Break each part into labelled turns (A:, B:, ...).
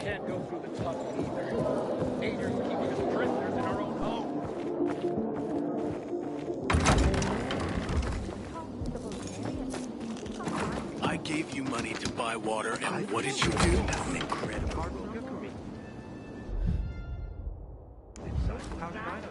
A: can't go through the tunnel either. Danger's keeping us prisoners in our own home.
B: I gave you money to buy water, and what did you do?
C: That's an incredible cargo cookery. How did I know?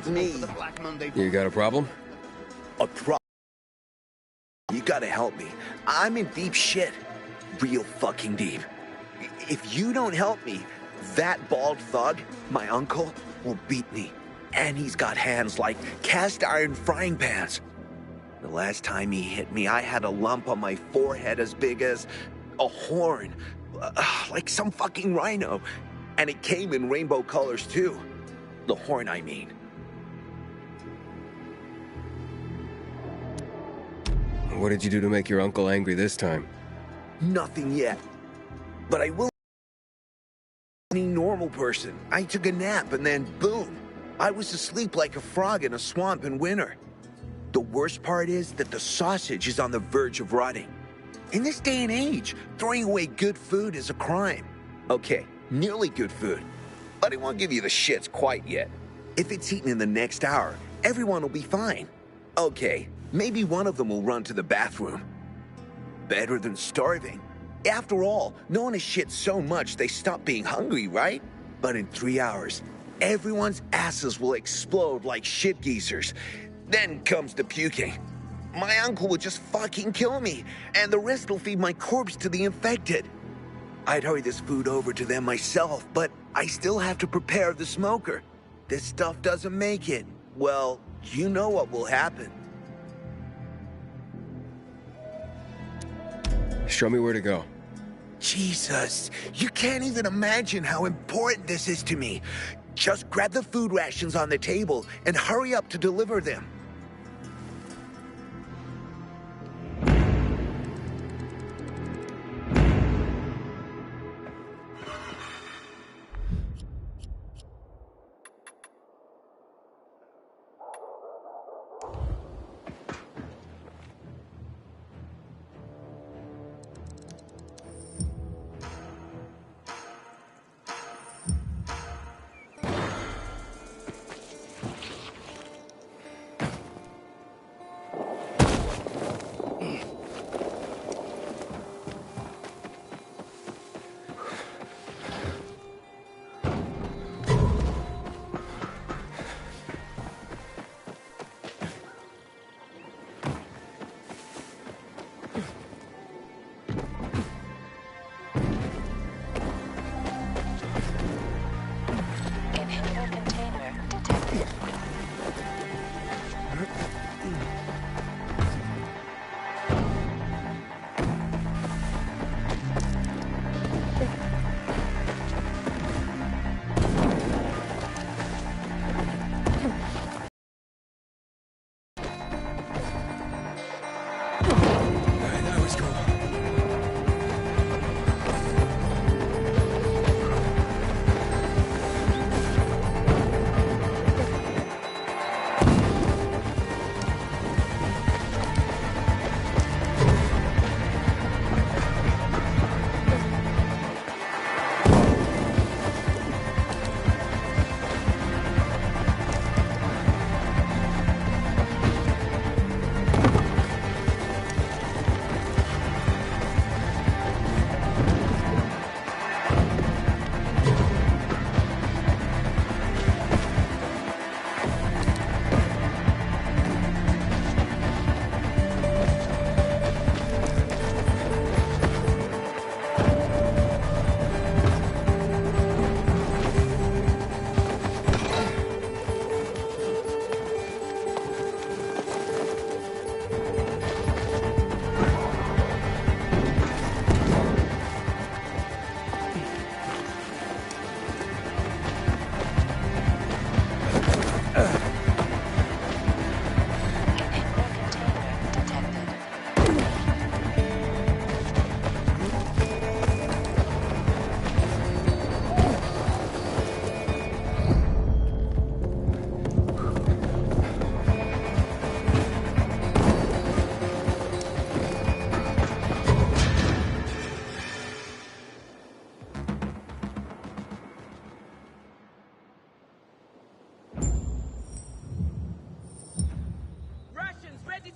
D: Me.
B: You got a problem?
D: A problem? You gotta help me. I'm in deep shit. Real fucking deep. If you don't help me, that bald thug, my uncle, will beat me. And he's got hands like cast iron frying pans. The last time he hit me, I had a lump on my forehead as big as a horn. Like some fucking rhino. And it came in rainbow colors too. The horn, I mean.
B: What did you do to make your uncle angry this time?
D: Nothing yet. But I will be any normal person. I took a nap and then boom. I was asleep like a frog in a swamp in winter. The worst part is that the sausage is on the verge of rotting. In this day and age, throwing away good food is a crime. Okay, nearly good food. But I won't give you the shits quite yet. If it's eaten in the next hour, everyone will be fine. Okay, maybe one of them will run to the bathroom. Better than starving. After all, no one has shit so much they stop being hungry, right? But in 3 hours, everyone's asses will explode like shit geezers. Then comes the puking. My uncle will just fucking kill me, and the rest will feed my corpse to the infected. I'd hurry this food over to them myself, but I still have to prepare the smoker. This stuff doesn't make it. Well, you know what will happen.
B: Show me where to go.
D: Jesus, you can't even imagine how important this is to me. Just grab the food rations on the table and hurry up to deliver them.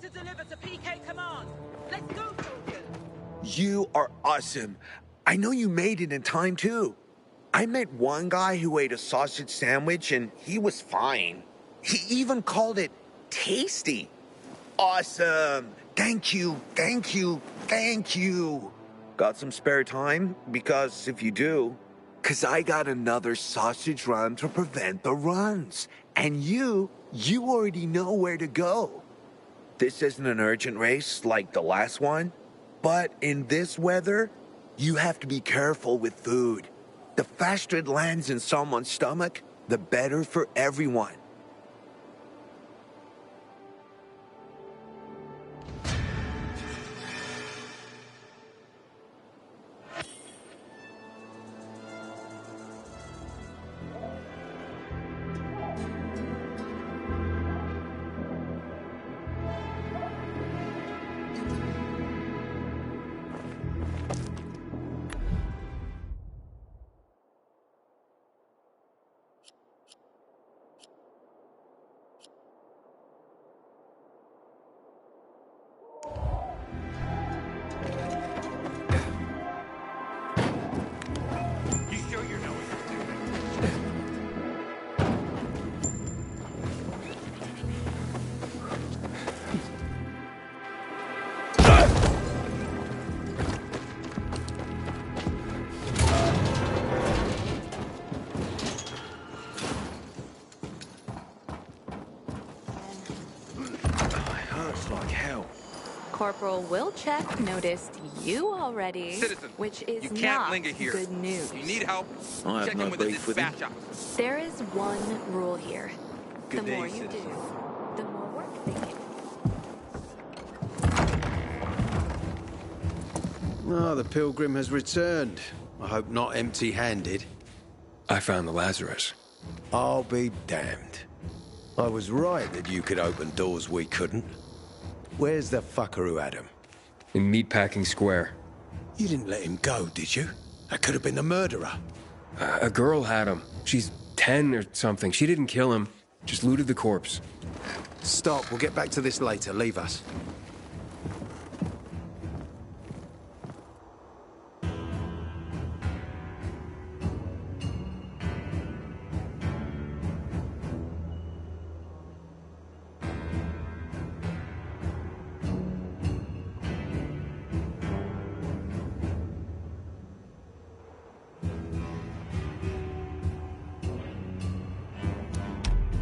E: to deliver to PK Command. Let's go, soldiers.
D: You are awesome. I know you made it in time, too. I met one guy who ate a sausage sandwich and he was fine. He even called it tasty. Awesome. Thank you, thank you, thank you. Got some spare time? Because if you do, because I got another sausage run to prevent the runs. And you already know where to go. This isn't an urgent race like the last one, but in this weather, you have to be careful with food. The faster it lands in someone's stomach, the better for everyone.
C: You sure you know what you're doing?
D: Hurts like hell.
F: Corporal Wilczek noticed you already,
A: Citizen,
F: which is
A: you can't
F: not
A: linger here.
F: good news.
A: If you need help,
D: I have
A: check
D: no
A: in with the
D: beef with him.
A: dispatch office.
F: There is one rule here.
A: Good
F: The
A: day,
F: more you
A: citizen.
F: do, the more work they give.
G: Oh, the pilgrim has returned. I hope not empty-handed.
H: I found the Lazarus.
G: I'll be damned. I was right that you could open doors we couldn't. Where's the fucker who had him?
H: In Meatpacking Square.
G: You didn't let him go, did you? That could have been the murderer.
H: A girl had him. She's 10 or something. She didn't kill him, just looted the corpse.
G: Stop, we'll get back to this later. Leave us.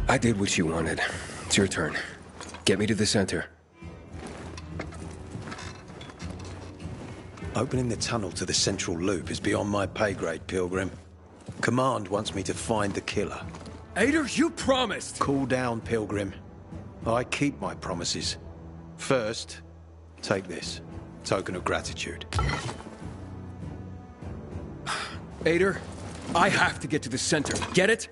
H: I did what you wanted. It's your turn. Get me to the center.
G: Opening the tunnel to the central loop is beyond my pay grade, Pilgrim. Command wants me to find the killer.
H: Ader, you promised!
G: Cool down, Pilgrim. I keep my promises. First, take this. Token of gratitude.
H: Ader, I have to get to the center. Get it?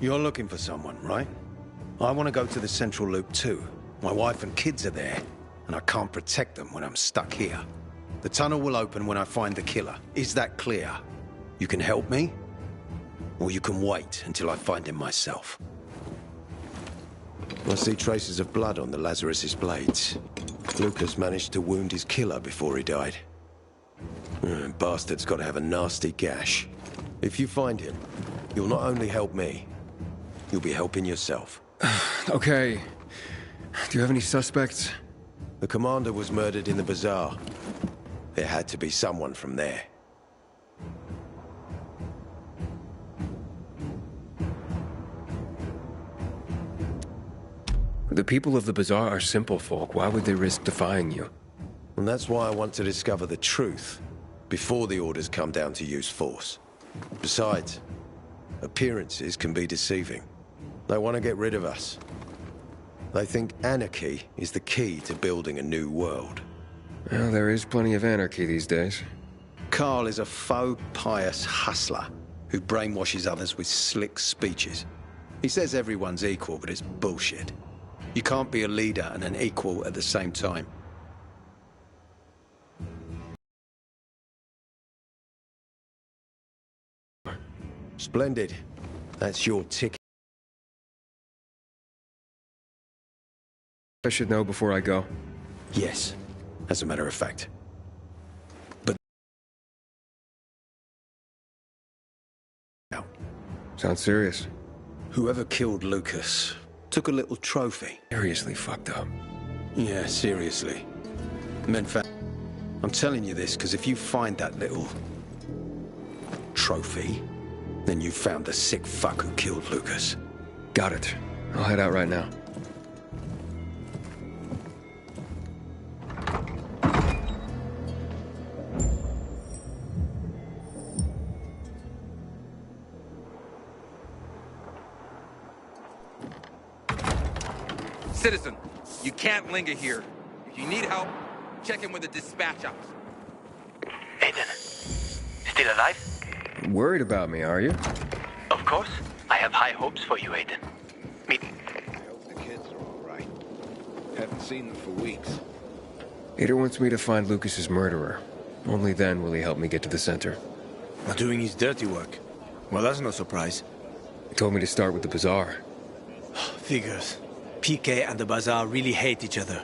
G: You're looking for someone, right? I want to go to the central loop too. My wife and kids are there, and I can't protect them when I'm stuck here. The tunnel will open when I find the killer. Is that clear? You can help me, or you can wait until I find him myself. I see traces of blood on the Lazarus's blades. Lucas managed to wound his killer before he died. Bastard's got to have a nasty gash. If you find him, you'll not only help me, you'll be helping yourself.
H: Okay. Do you have any suspects?
G: The commander was murdered in the bazaar. There had to be someone from there.
H: The people of the bazaar are simple folk. Why would they risk defying you?
G: And that's why I want to discover the truth before the orders come down to use force. Besides, appearances can be deceiving. They want to get rid of us. They think anarchy is the key to building a new world.
H: Well, there is plenty of anarchy these days.
G: Carl is a faux pious hustler who brainwashes others with slick speeches. He says everyone's equal, but it's bullshit. You can't be a leader and an equal at the same time. Splendid. That's your ticket.
H: I should know before I go.
G: Yes, as a matter of fact. But... now,
H: Sounds serious.
G: whoever killed Lucas took a little trophy.
H: Seriously fucked up.
G: Yeah, seriously. Men I'm telling you this because if you find that little... trophy, then you found the sick fuck who killed Lucas.
H: Got it. I'll head out right now.
C: Citizen, you can't linger here. If you need help, check in with the dispatch office.
I: Aiden, still alive?
H: Worried about me, are you?
I: Of course. I have high hopes for you, Aiden. Meet...
D: I hope the kids are all right. Haven't seen them for weeks.
H: Ader wants me to find Lucas's murderer. Only then will he help me get to the center.
J: Not doing his dirty work. Well, that's no surprise.
H: He told me to start with the bazaar.
J: Figures. PK and the Bazaar really hate each other.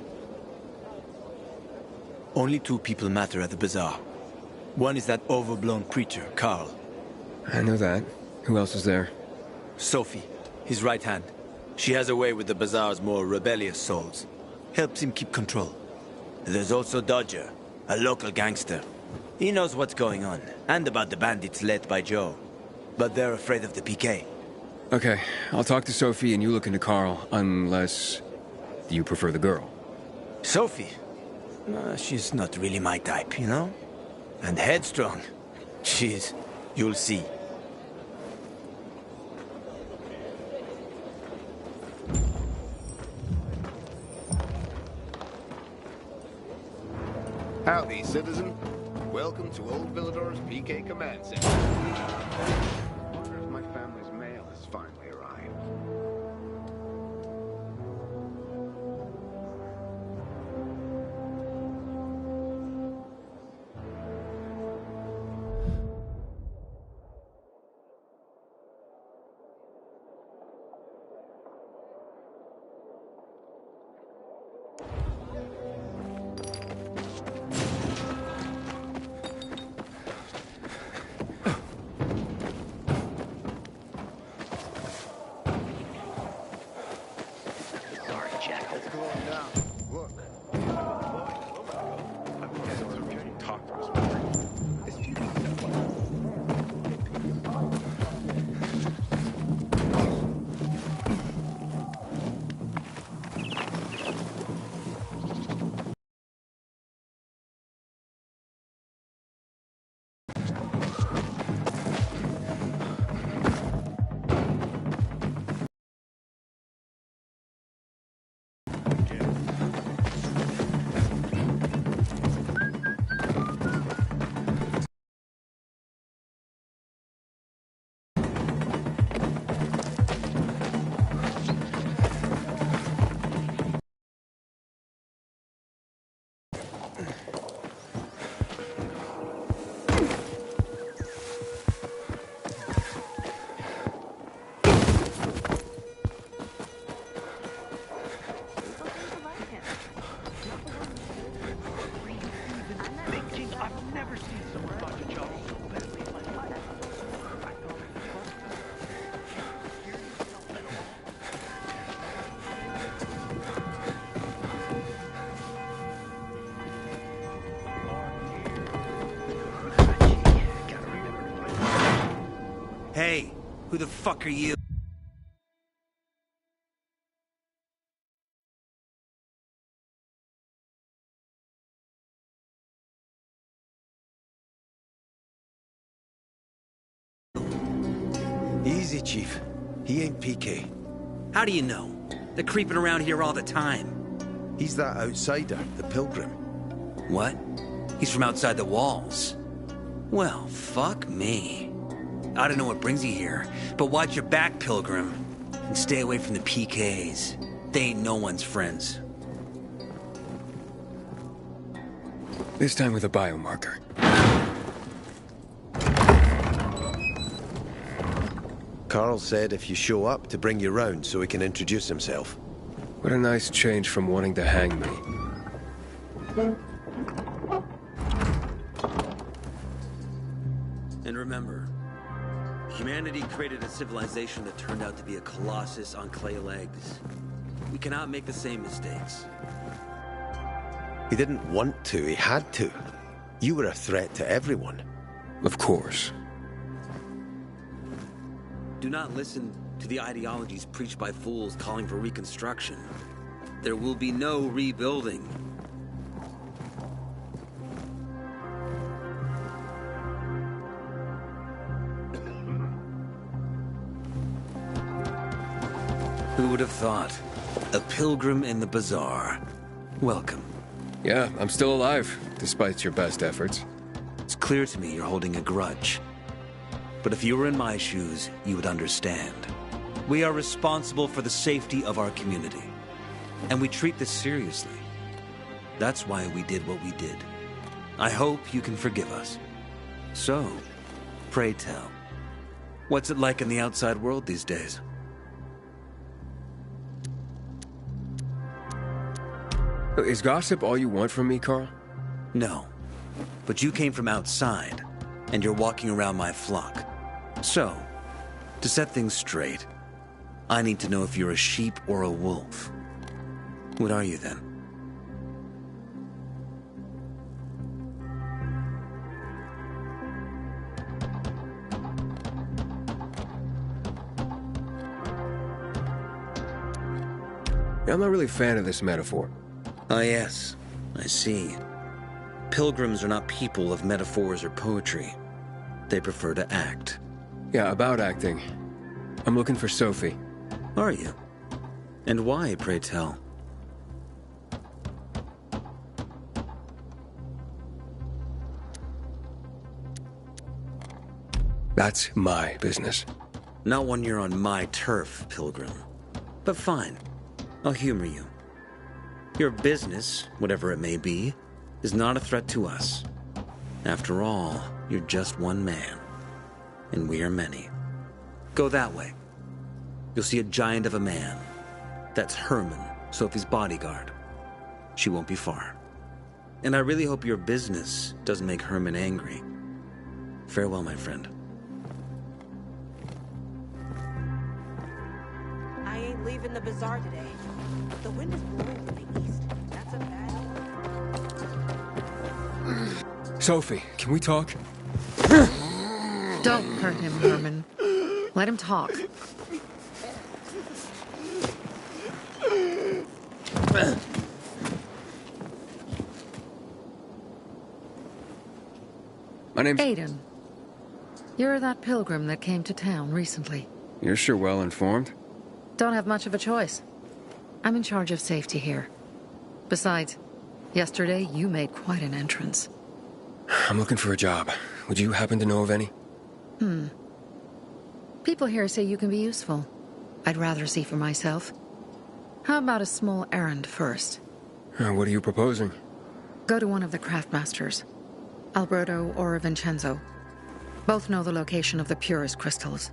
J: Only two people matter at the Bazaar. One is that overblown preacher, Carl.
H: I know that. Who else is there?
J: Sophie, his right hand. She has a way with the Bazaar's more rebellious souls. Helps him keep control. There's also Dodger, a local gangster. He knows what's going on, and about the bandits led by Joe. But they're afraid of the PK.
H: Okay, I'll talk to Sophie and you look into Carl, unless you prefer the girl.
J: Sophie? She's not really my type, you know? And headstrong. She's... you'll see.
D: Howdy, citizen. Welcome to Old Villador's PK Command Center. Wonder if my family's mail has finally arrived.
J: Hey, who the fuck are you?
G: Easy, Chief. He ain't PK.
K: How do you know? They're creeping around here all the time.
G: He's that outsider, the Pilgrim.
K: What? He's from outside the walls. Well, fuck me. I don't know what brings you here, but watch your back, Pilgrim. And stay away from the PKs. They ain't no one's friends.
H: This time with a biomarker.
G: Carl said if you show up to bring you round so he can introduce himself.
H: What a nice change from wanting to hang me.
K: And remember, humanity created a civilization that turned out to be a colossus on clay legs. We cannot make the same mistakes.
G: He didn't want to, he had to. You were a threat to everyone.
H: Of course.
K: Do not listen to the ideologies preached by fools calling for reconstruction. There will be no rebuilding. Who would have thought? A pilgrim in the bazaar. Welcome.
H: Yeah, I'm still alive, despite your best efforts.
K: It's clear to me you're holding a grudge. But if you were in my shoes, you would understand. We are responsible for the safety of our community. And we treat this seriously. That's why we did what we did. I hope you can forgive us. So, pray tell, what's it like in the outside world these days?
H: Is gossip all you want from me, Carl?
K: No. But you came from outside, and you're walking around my flock. So, to set things straight, I need to know if you're a sheep or a wolf. What are you then?
H: Yeah, I'm not really a fan of this metaphor.
K: Ah, yes. I see. Pilgrims are not people of metaphors or poetry. They prefer to act.
H: Yeah, about acting. I'm looking for Sophie.
K: Are you? And why, pray tell?
H: That's my business.
K: Not when you're on my turf, Pilgrim. But fine. I'll humor you. Your business, whatever it may be, is not a threat to us. After all, you're just one man. And we are many. Go that way. You'll see a giant of a man. That's Herman, Sophie's bodyguard. She won't be far. And I really hope your business doesn't make Herman angry. Farewell, my friend.
E: I ain't leaving the bazaar today. The wind is blowing from the east. That's a bad...
H: Sophie, can we talk?
L: Don't hurt him, Herman. Let him talk.
H: My name's...
L: Aiden. You're that pilgrim that came to town recently.
H: You're sure well informed.
L: Don't have much of a choice. I'm in charge of safety here. Besides, yesterday you made quite an entrance.
H: I'm looking for a job. Would you happen to know of any?
L: People here say you can be useful. I'd rather see for myself. How about a small errand first?
H: What are you proposing?
L: Go to one of the craftmasters. Alberto or Vincenzo. Both know the location of the purest crystals.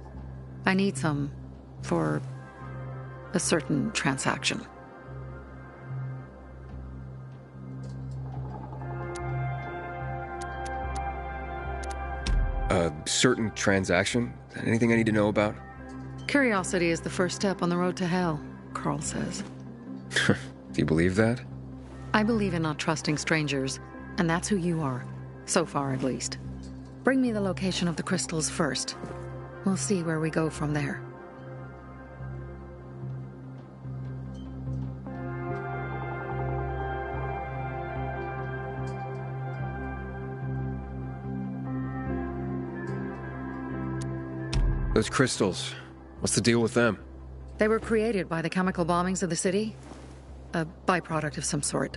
L: I need some for a certain transaction.
H: A certain transaction? Anything I need to know about?
L: Curiosity is the first step on the road to hell, Carl says.
H: Do you believe that?
L: I believe in not trusting strangers, and that's who you are. So far, at least. Bring me the location of the crystals first. We'll see where we go from there.
H: Those crystals, what's the deal with them?
L: They were created by the chemical bombings of the city. A byproduct of some sort.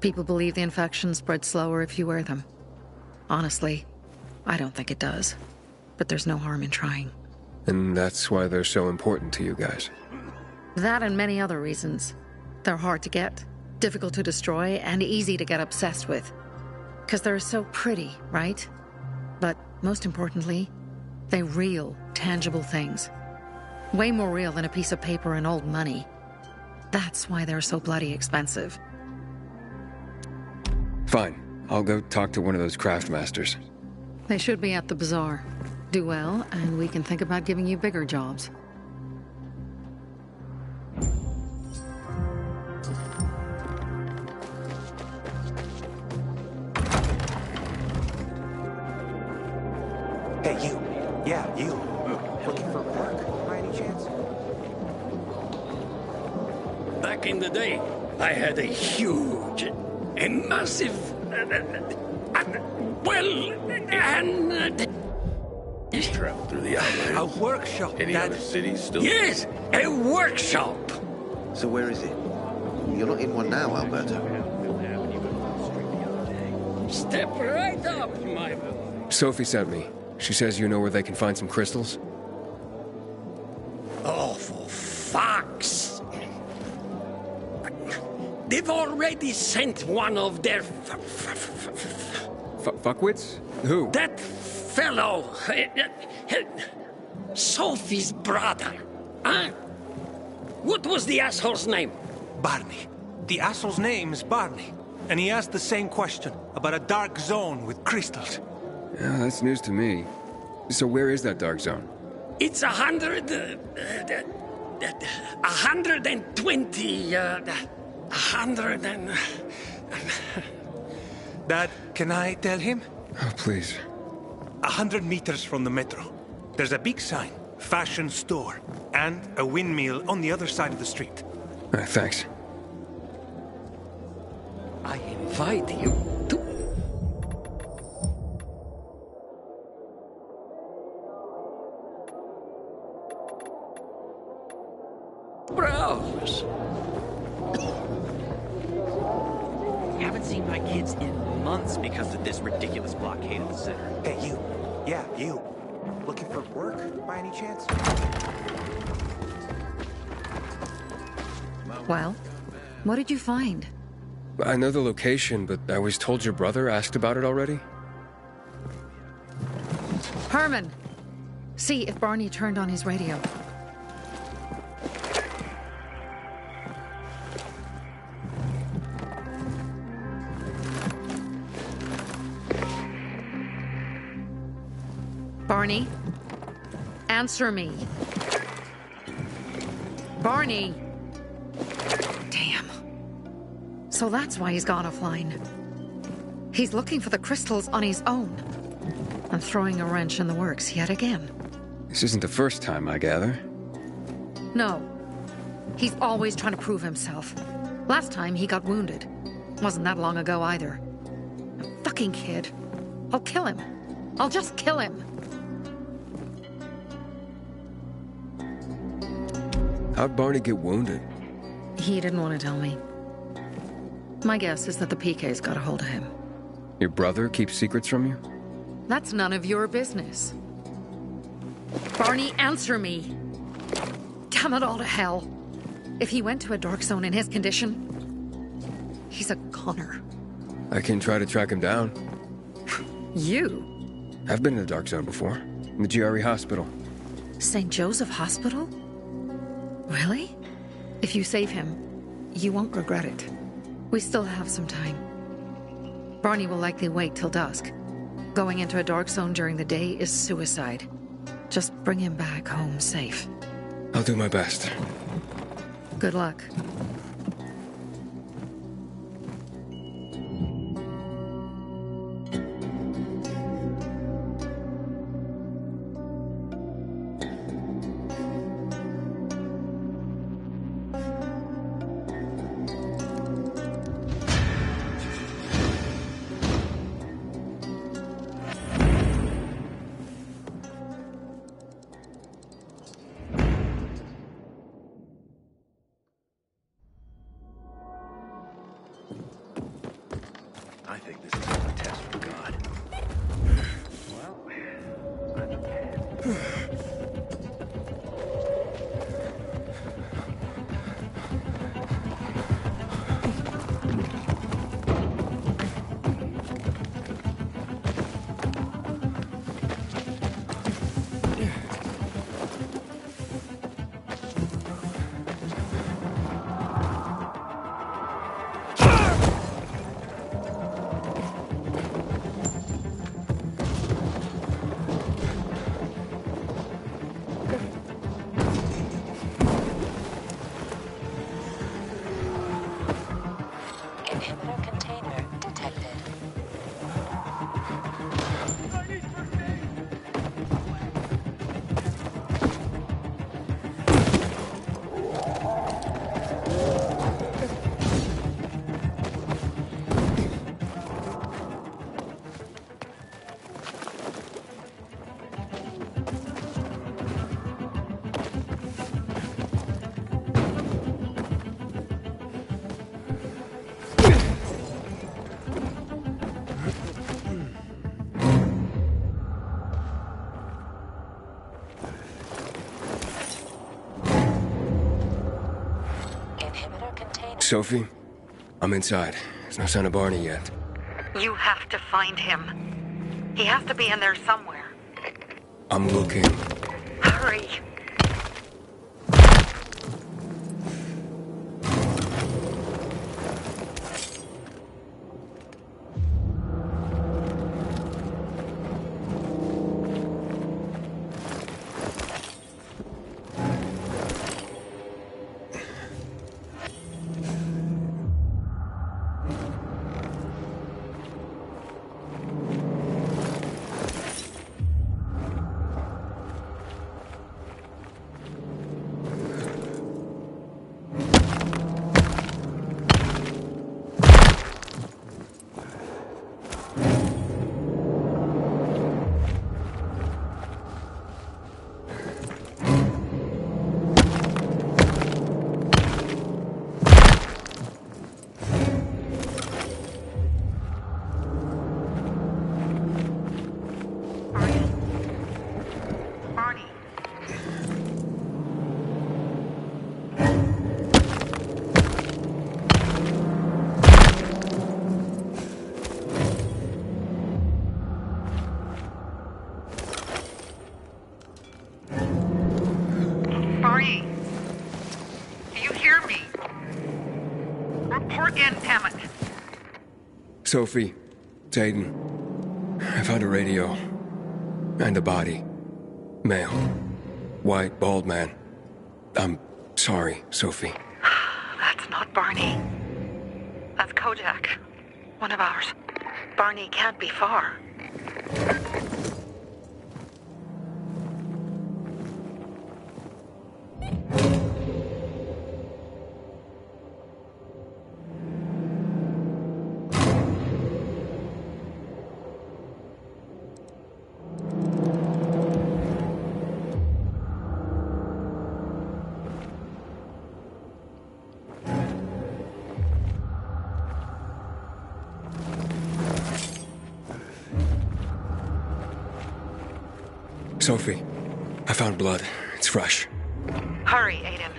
L: People believe the infection spreads slower if you wear them. Honestly, I don't think it does. But there's no harm in trying.
H: And that's why they're so important to you guys.
L: That and many other reasons. They're hard to get, difficult to destroy, and easy to get obsessed with. Because they're so pretty, right? But most importantly, they're real, tangible things. Way more real than a piece of paper and old money. That's why they're so bloody expensive.
H: Fine. I'll go talk to one of those craft masters.
L: They should be at the bazaar. Do well, and we can think about giving you bigger jobs.
M: Hey, you. Yeah, you. Looking for work, by any chance?
N: Back in the day, I had a huge, a massive,
B: He's traveled through the Outlands.
M: A workshop.
B: Any other cities still?
N: Yes, a workshop.
O: So where is it? You're not in one now, Alberto.
N: Step right up, my...
H: Sophie sent me. She says you know where they can find some crystals?
N: Oh, for fuck's... They've already sent one of their...
H: Fuckwits? Who?
N: That fellow... Sophie's brother. Huh? What was the asshole's name?
M: Barney. The asshole's name is Barney. And he asked the same question about a dark zone with crystals.
H: Yeah, that's news to me. So where is that dark zone?
N: It's 120... 100 and...
M: Dad, can I tell him?
H: Oh, please.
M: 100 meters from the metro. There's a big sign, fashion store, and a windmill on the other side of the street.
H: Thanks.
N: I invite you to... browse.
J: Haven't seen my kids in months because of this ridiculous blockade of the center.
M: Hey, you. Yeah, you. Looking for work, by any chance?
L: Well, what did you find?
H: I know the location, but I was told your brother asked about it already?
L: Herman! See if Barney turned on his radio. Barney? Answer me. Barney! Damn. So that's why he's gone offline. He's looking for the crystals on his own. And throwing a wrench in the works yet again.
H: This isn't the first time, I gather.
L: No. He's always trying to prove himself. Last time he got wounded. Wasn't that long ago either. A fucking kid. I'll kill him. I'll just kill him.
H: How'd Barney get wounded?
L: He didn't want to tell me. My guess is that the PK's got a hold of him.
H: Your brother keeps secrets from you?
L: That's none of your business. Barney, answer me. Damn it all to hell. If he went to a dark zone in his condition, he's a goner.
H: I can try to track him down.
L: You?
H: I've been in the dark zone before. In the GRE hospital.
L: St. Joseph Hospital? Really? If you save him, you won't regret it. We still have some time. Barney will likely wait till dusk. Going into a dark zone during the day is suicide. Just bring him back home safe.
H: I'll do my best.
L: Good luck.
B: I think this is a test from God.
P: Inhibitor container detected.
H: Sophie, I'm inside. There's no sign of Barney yet.
L: You have to find him. He has to be in there somewhere.
H: I'm looking.
L: Hurry. Barney, do you hear me? Report in, damn it.
H: Sophie, it's Aiden. I found a radio. And a body. Male. White, bald man. I'm sorry, Sophie.
L: That's not Barney. That's Kojak. One of ours. Barney can't be far.
H: Sophie, I found blood. It's fresh.
L: Hurry, Aiden.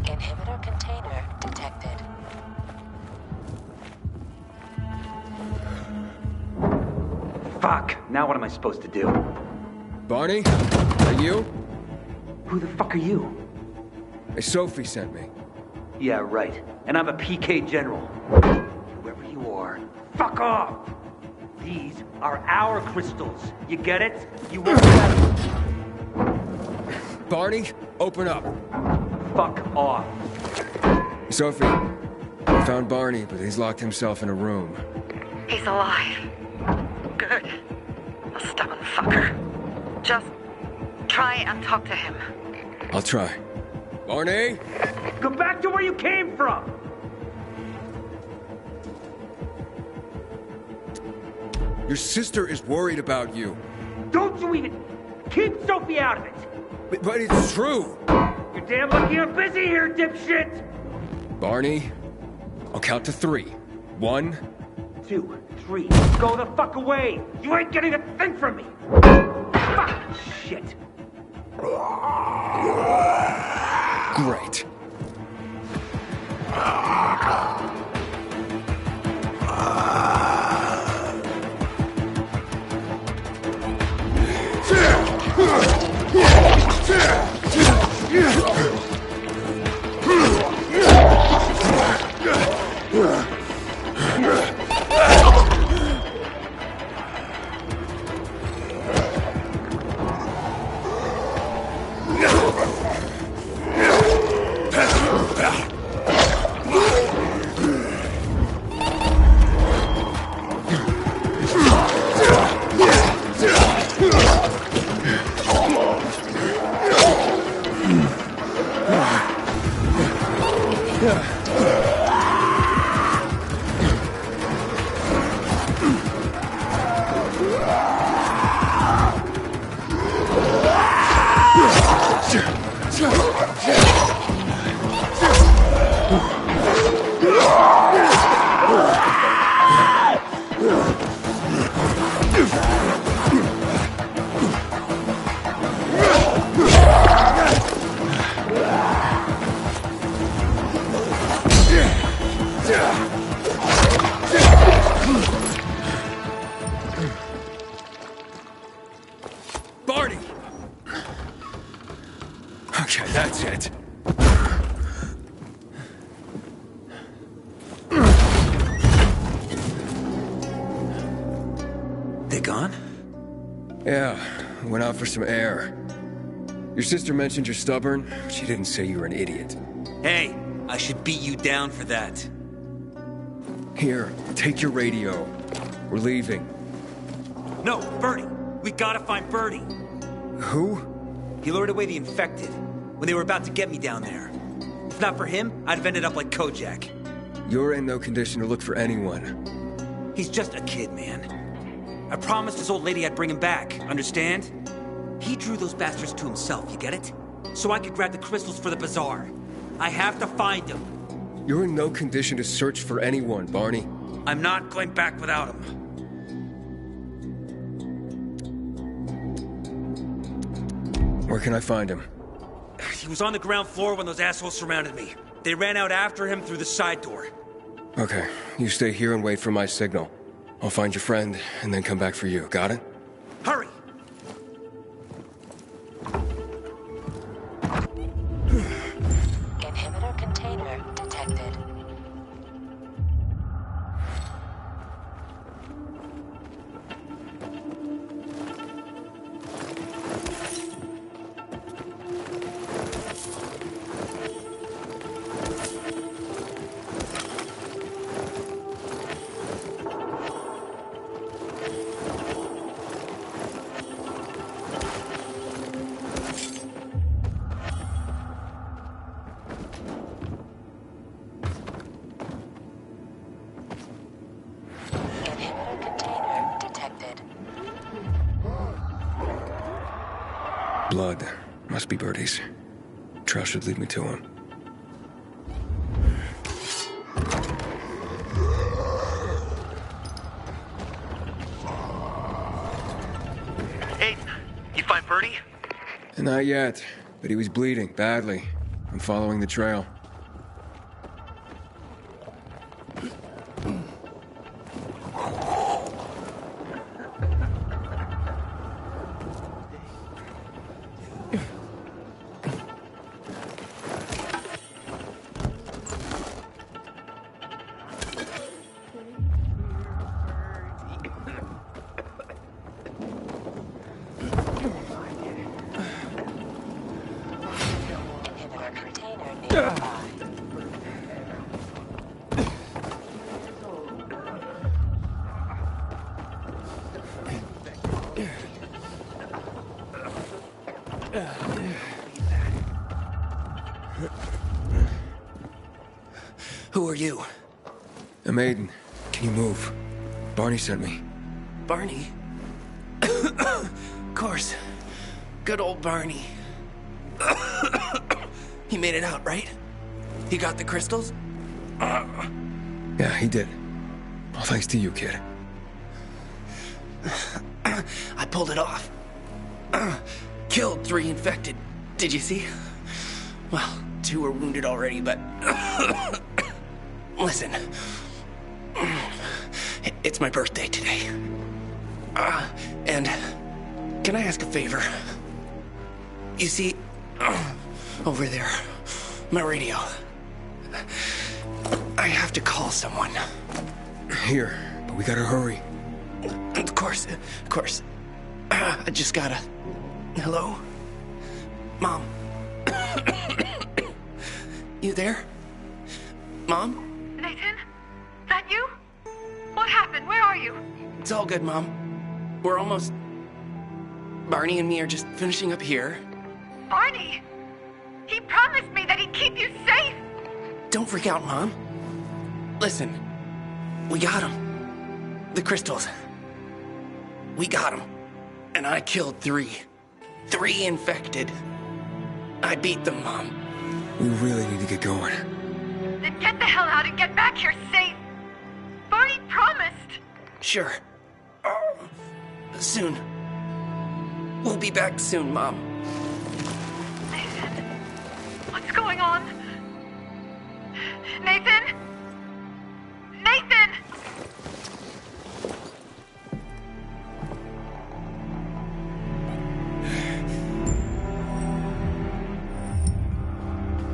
P: Inhibitor container detected.
K: Fuck! Now what am I supposed to do?
H: Barney? Are you?
K: Who the fuck are you?
H: Sophie sent me.
K: Yeah, right. And I'm a PK general. Whoever you are, fuck off! These are our crystals. You get it? You won't get
H: Barney, open up.
K: Fuck off.
H: Sophie, I found Barney, but he's locked himself in a room.
L: He's alive. Good. A stubborn fucker. Just try and talk to him.
H: I'll try. Barney?
K: Go back to where you came from!
H: Your sister is worried about you.
K: Don't you even...
A: Keep Sophie out of it!
H: But it's true!
A: You're damn lucky I'm busy here, dipshit!
H: Barney, I'll count to 3. 1,
A: 2, 3. Go the fuck away! You ain't getting a thing from me! Fuck! Shit!
H: Great. Barney! Okay, that's it.
K: They gone?
H: Yeah, went out for some air. Your sister mentioned you're stubborn. She didn't say you were an idiot.
K: Hey, I should beat you down for that.
H: Here, take your radio. We're leaving.
K: No, Bertie! We gotta find Bertie!
H: Who?
K: He lured away the infected when they were about to get me down there. If not for him, I'd have ended up like Kojak.
H: You're in no condition to look for anyone.
K: He's just a kid, man. I promised his old lady I'd bring him back, understand? He drew those bastards to himself, you get it? So I could grab the crystals for the bazaar. I have to find him.
H: You're in no condition to search for anyone, Barney.
K: I'm not going back without him.
H: Where can I find him?
K: He was on the ground floor when those assholes surrounded me. They ran out after him through the side door.
H: Okay, you stay here and wait for my signal. I'll find your friend and then come back for you. Got it?
K: Hurry!
P: Inhibitor container detected.
H: Blood. Must be Bertie's. Trail should lead me to him.
I: Hey, you find Bertie?
H: Not yet, but he was bleeding badly. I'm following the trail.
K: Who are you?
H: I'm Aiden. Can you move? Barney sent me.
K: Barney? Of course.
Q: Good old Barney. He made it out, right? He got the crystals?
H: Yeah, he did. All thanks to you, kid.
Q: I pulled it off. Killed 3 infected. Did you see? Well, 2 were wounded already, but... Listen. It's my birthday today. And can I ask a favor? You see, over there, my radio. I have to call someone.
H: Here, but we gotta hurry.
Q: Of course. I just gotta... Hello? Mom? You there? Mom?
R: Nathan? That you? What happened? Where are you?
Q: It's all good, Mom. We're almost... Barney and me are just finishing up here.
R: Barney! He promised me that he'd keep you safe!
Q: Don't freak out, Mom. Listen, we got him. The crystals. We got him. And I killed 3. 3 infected. I beat them, Mom.
H: We really need to get going.
R: Then get the hell out and get back here safe! Barney promised!
Q: Sure. Soon. We'll be back soon, Mom.
R: Nathan? What's going on? Nathan? Nathan!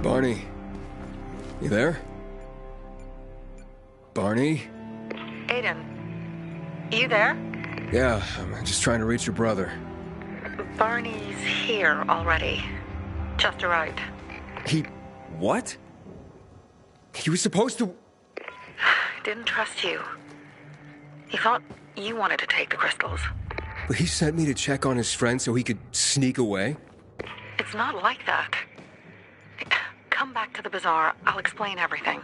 H: Barney. You there? Barney?
E: Aiden, you there?
H: Yeah, I'm just trying to reach your brother.
E: Barney's here already. Just arrived.
H: He... what? He was supposed to...
E: Didn't trust you. He thought you wanted to take the crystals.
H: But he sent me to check on his friend so he could sneak away?
E: It's not like that. Come back to the bazaar. I'll explain everything.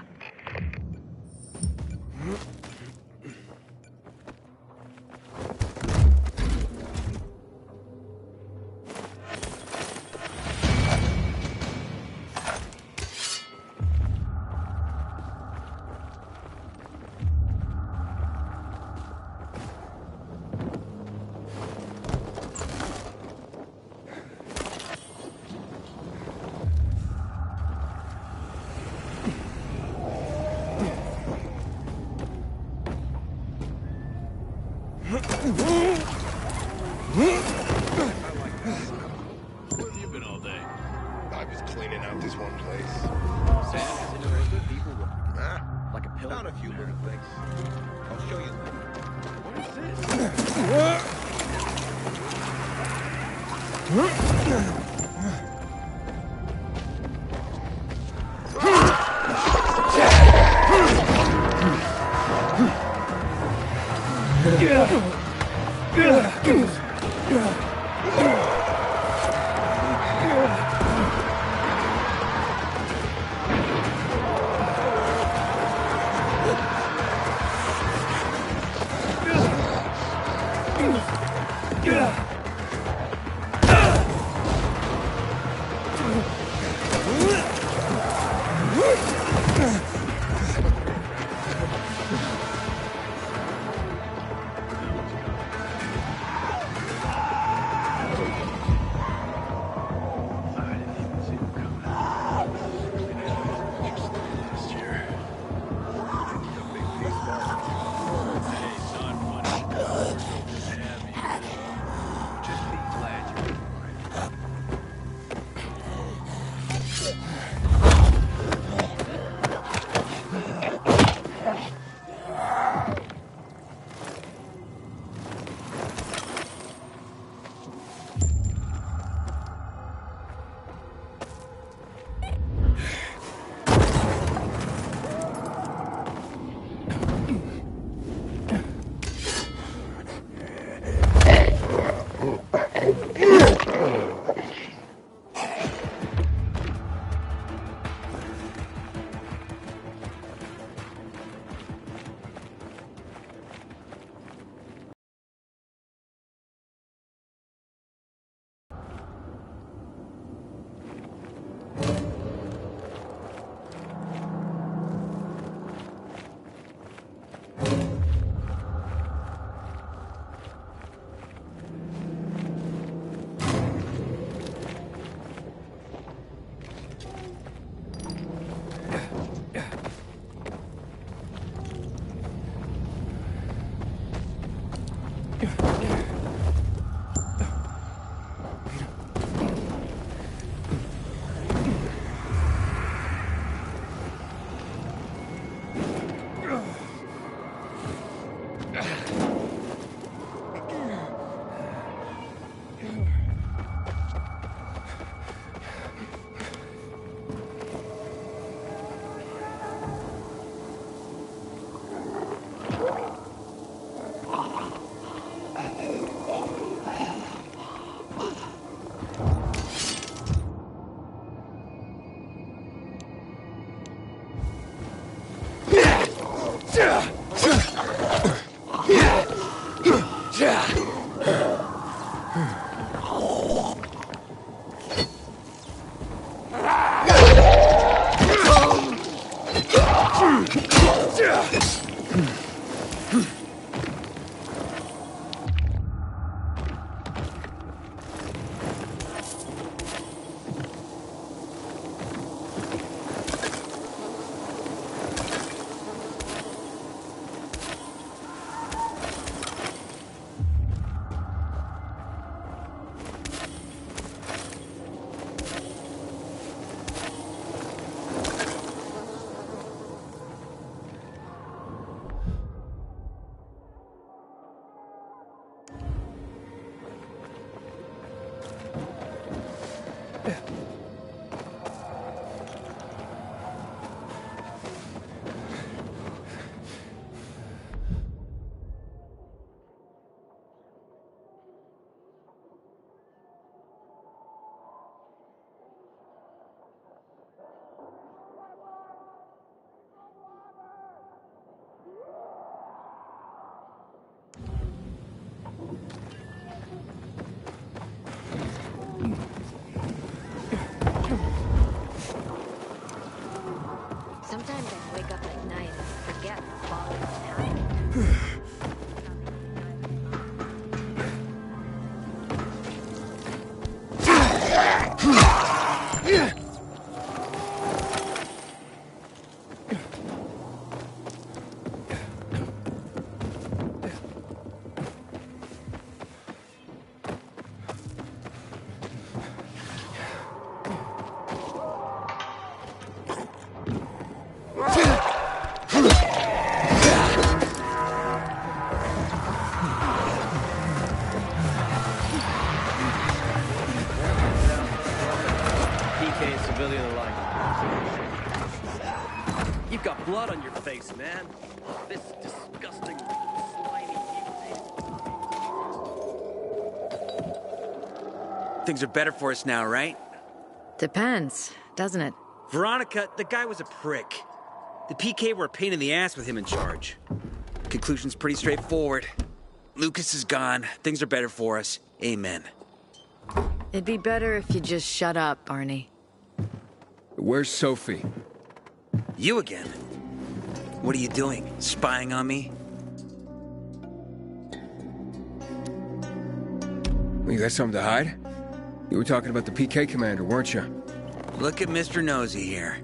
B: Where have you been all day?
O: I was cleaning out this one place.
B: Sam isn't where good people work.
O: Like a pill. Found a few little things. I'll show you.
B: What is this?
J: PK and civilian alike.
N: You've got blood on your face, man. This disgusting, slimy
K: Things are better for us now, right?
L: Depends, doesn't it?
K: Veronica, the guy was a prick. The PK were a pain in the ass with him in charge. Conclusion's pretty straightforward. Lucas is gone. Things are better for us. Amen.
S: It'd be better if you just shut up, Barney.
H: Where's Sophie?
K: You again? What are you doing? Spying on me?
H: You got something to hide? You were talking about the PK commander, weren't you?
K: Look at Mr. Nosy here.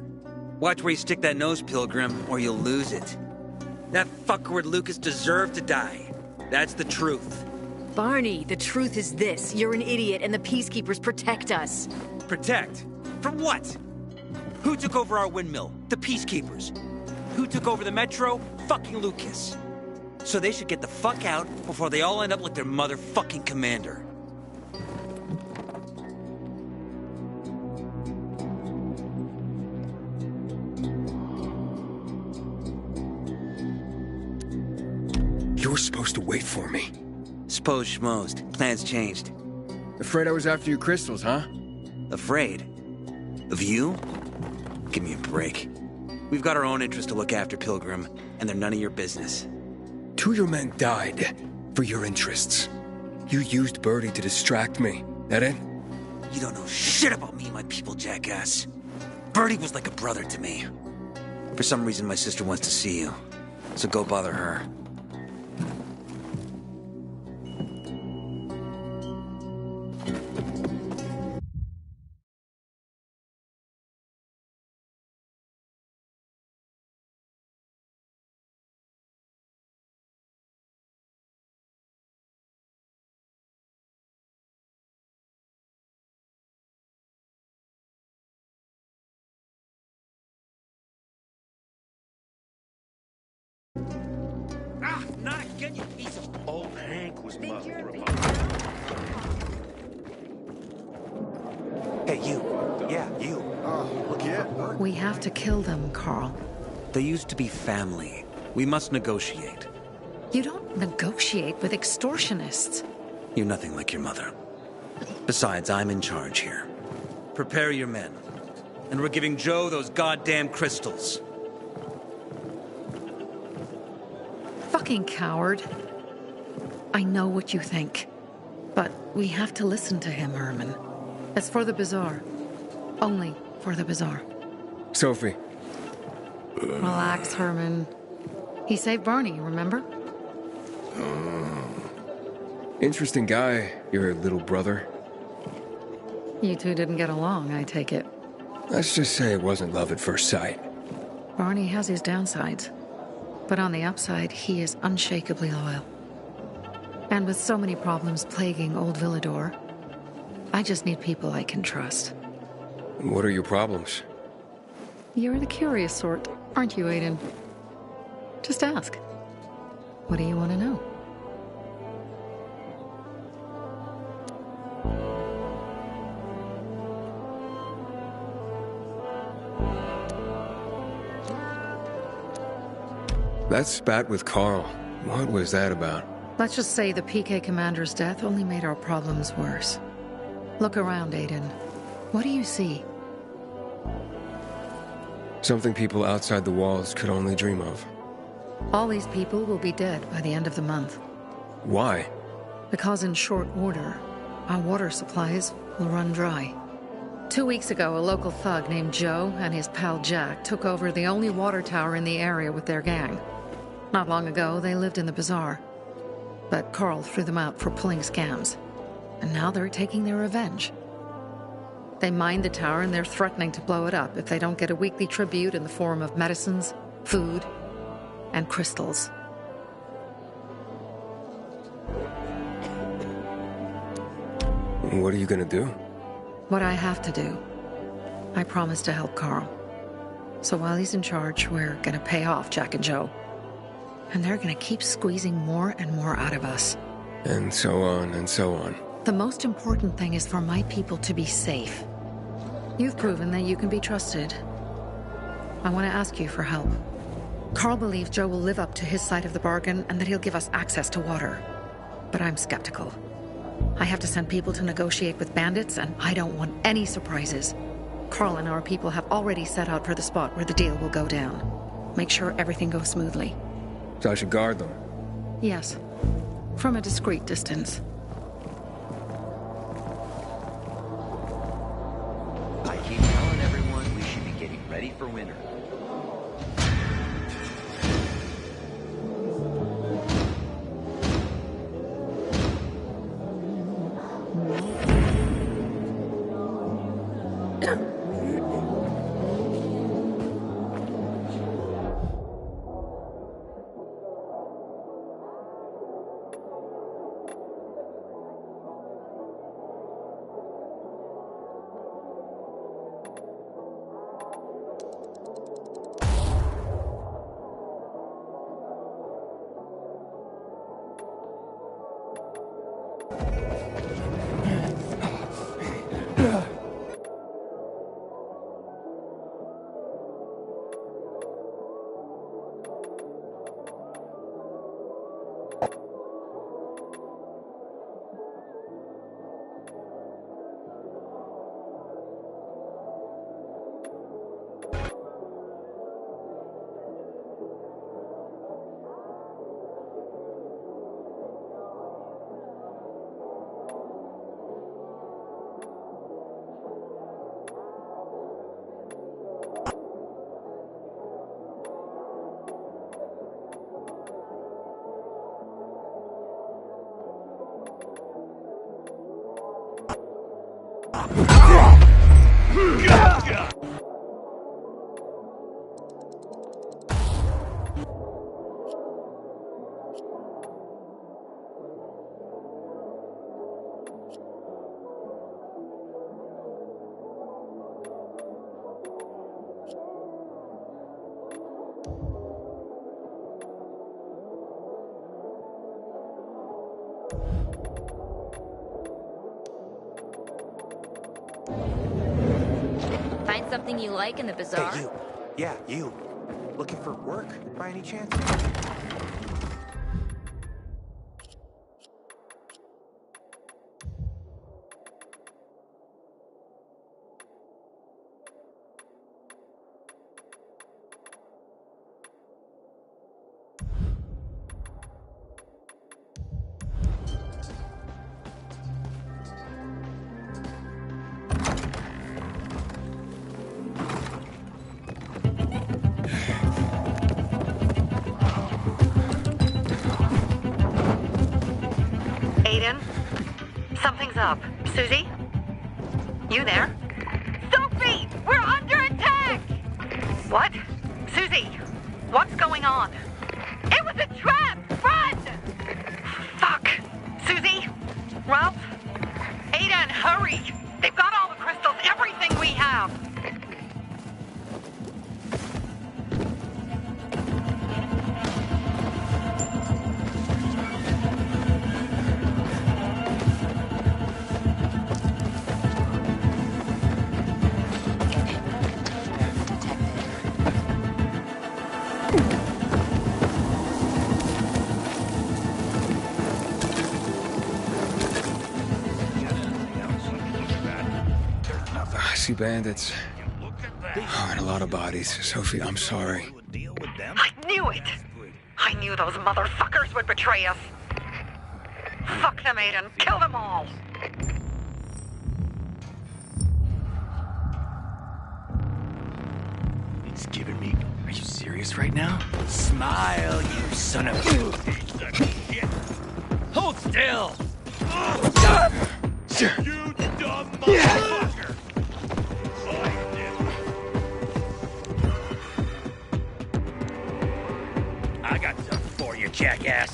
K: Watch where you stick that nose, Pilgrim, or you'll lose it. That fuckward Lucas deserved to die. That's the truth.
S: Barney, the truth is this. You're an idiot and the Peacekeepers protect us.
K: Protect? From what? Who took over our windmill? The Peacekeepers. Who took over the Metro? Fucking Lucas. So they should get the fuck out before they all end up like their motherfucking commander.
H: You were supposed to wait for me.
K: Suppose schmozed. Plans changed.
H: Afraid I was after your crystals, huh?
K: Afraid? Of you? Give me a break. We've got our own interests to look after, Pilgrim, and they're none of your business.
H: 2 of your men died for your interests. You used Birdie to distract me. That it?
K: You don't know shit about me and my people, jackass. Birdie was like a brother to me. For some reason, my sister wants to see you. So go bother her. Ah, not again, you piece of...
A: Old Hank was muzzled.
C: Hey, you. Yeah, you.
L: We have to kill them, Carl.
K: They used to be family. We must negotiate.
L: You don't negotiate with extortionists.
K: You're nothing like your mother. Besides, I'm in charge here. Prepare your men. And we're giving Joe those goddamn crystals.
L: Fucking coward. I know what you think. But we have to listen to him, Herman. As for the Bazaar, only for the Bazaar.
H: Sophie.
L: Relax, Herman. He saved Barney, remember?
H: Interesting guy, your little brother.
L: You two didn't get along, I take it.
H: Let's just say it wasn't love at first sight.
L: Barney has his downsides. But on the upside, he is unshakably loyal. And with so many problems plaguing old Villador, I just need people I can trust.
H: What are your problems?
L: You're the curious sort, aren't you, Aiden? Just ask. What do you want to know?
H: That spat with Carl, what was that about?
L: Let's just say the PK commander's death only made our problems worse. Look around, Aiden. What do you see?
H: Something people outside the walls could only dream of.
L: All these people will be dead by the end of the month.
H: Why?
L: Because in short order, our water supplies will run dry. 2 weeks ago, a local thug named Joe and his pal Jack took over the only water tower in the area with their gang. Not long ago, they lived in the bazaar. But Carl threw them out for pulling scams. And now they're taking their revenge. They mined the tower and they're threatening to blow it up if they don't get a weekly tribute in the form of medicines, food, and crystals.
H: What are you gonna do?
L: What I have to do. I promised to help Carl. So while he's in charge, we're gonna pay off Jack and Joe. And they're gonna keep squeezing more and more out of us.
H: And so on and so on.
L: The most important thing is for my people to be safe. You've proven that you can be trusted. I want to ask you for help. Carl believes Joe will live up to his side of the bargain and that he'll give us access to water. But I'm skeptical. I have to send people to negotiate with bandits, and I don't want any surprises. Carl and our people have already set out for the spot where the deal will go down. Make sure everything goes smoothly.
H: So I should guard them?
L: Yes. From a discreet distance.
T: I keep telling everyone we should be getting ready for winter.
F: Find something you like in the bazaar?
M: Hey, you. Yeah, you. Looking for work, by any chance?
E: Aiden? Something's up. Susie? You there? Sophie! We're under attack! What? Susie, what's going on? It was a trap! Run! Fuck! Susie? Ralph? Aiden, hurry! They've got all the crystals, everything we have!
H: I see bandits. Oh, and a lot of bodies. Sophie, I'm sorry.
E: I knew it! I knew those motherfuckers would betray us! Fuck them, Aiden! Kill them all!
J: It's giving me... Are you serious right now? Smile, you son of a... Hold still!
B: You dumb motherfucker!
N: jackass!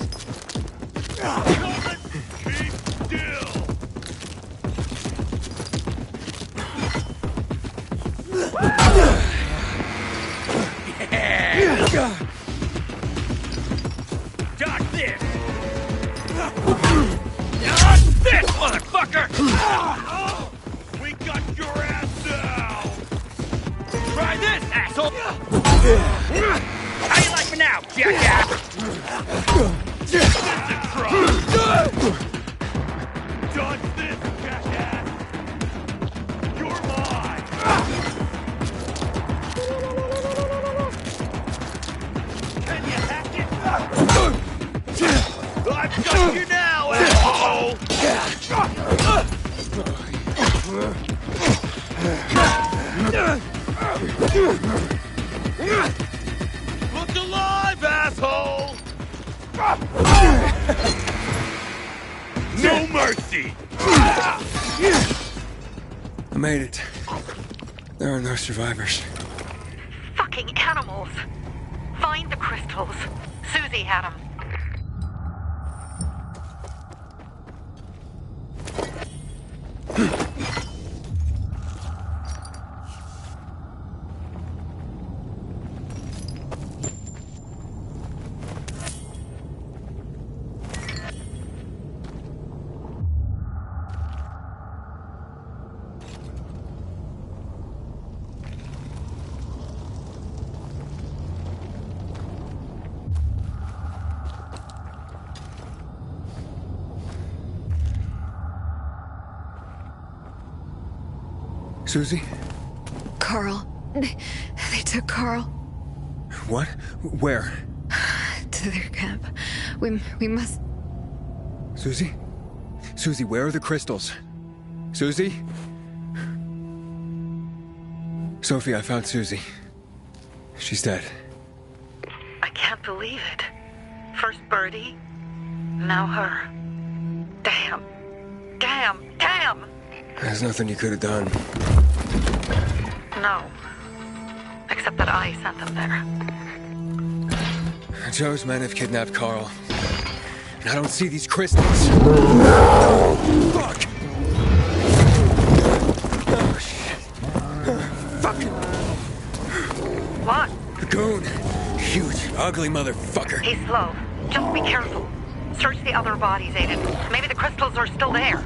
N: Yeah! Dodge this! Dodge this, motherfucker! We got your ass now! Try this, asshole! How you like me now, jackass? Dodge this, jackass! You're mine! Can you hack it? I've got you now, asshole! Look alive, asshole! No mercy!
H: I made it. There are no survivors.
E: Fucking animals. Find the crystals. Susie had them.
H: Susie?
S: Carl. They took Carl
H: What? Where?
S: to their camp. We must...
H: Susie? Susie, where are the crystals? Susie? Sophie, I found Susie. She's dead.
E: I can't believe it. First Birdie, now her. Damn. Damn. Damn!
H: There's nothing you could have done.
E: No. Except that I sent them there.
H: Joe's men have kidnapped Carl. And I don't see these crystals. Fuck! Oh, shit. Fuck!
E: What?
H: The goon. Huge, ugly motherfucker.
E: He's slow. Just be careful. Search the other bodies, Aiden. Maybe the crystals are still there.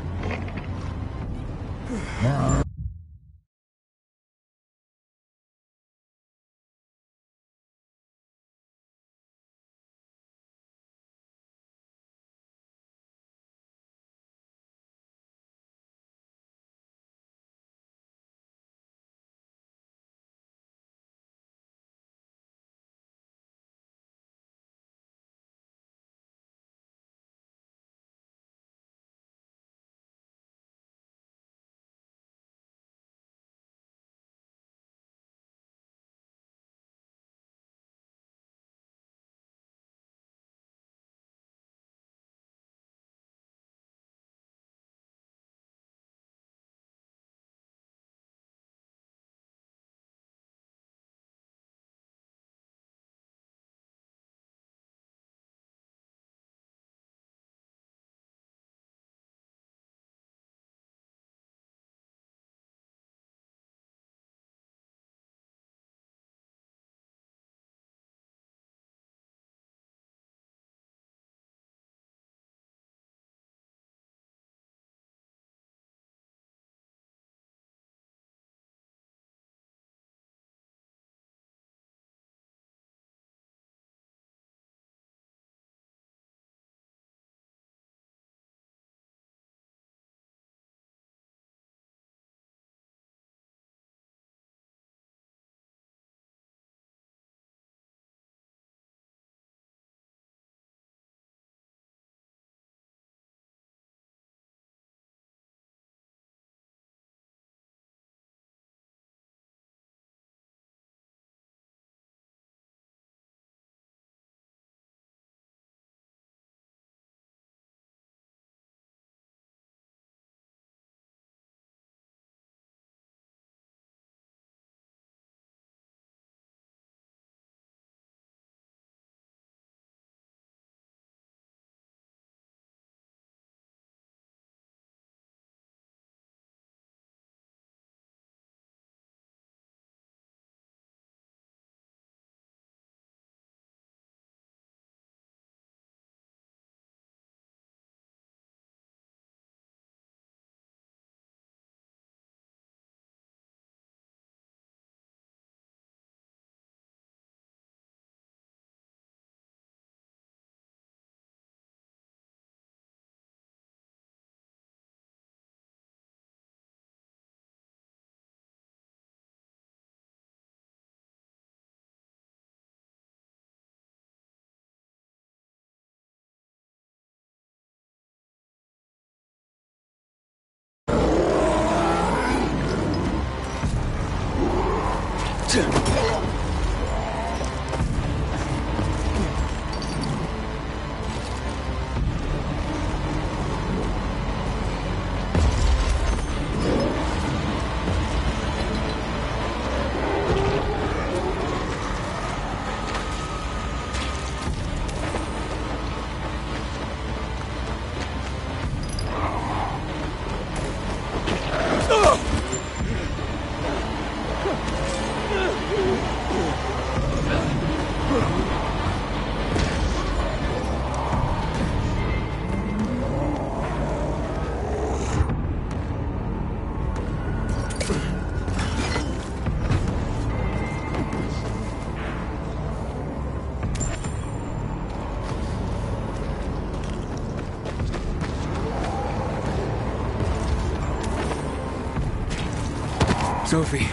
H: Sophie,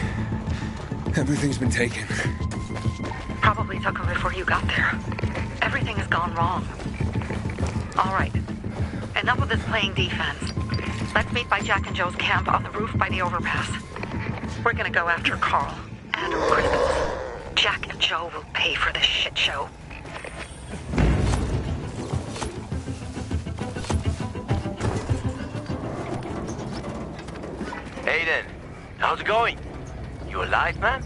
H: everything's been taken.
E: Probably took them before you got there. Everything has gone wrong. All right. Enough of this playing defense. Let's meet by Jack and Joe's camp on the roof by the overpass. We're gonna go after Carl and her crystals. Jack and Joe will pay for this shit show.
I: Aiden, how's it going? You alive, man?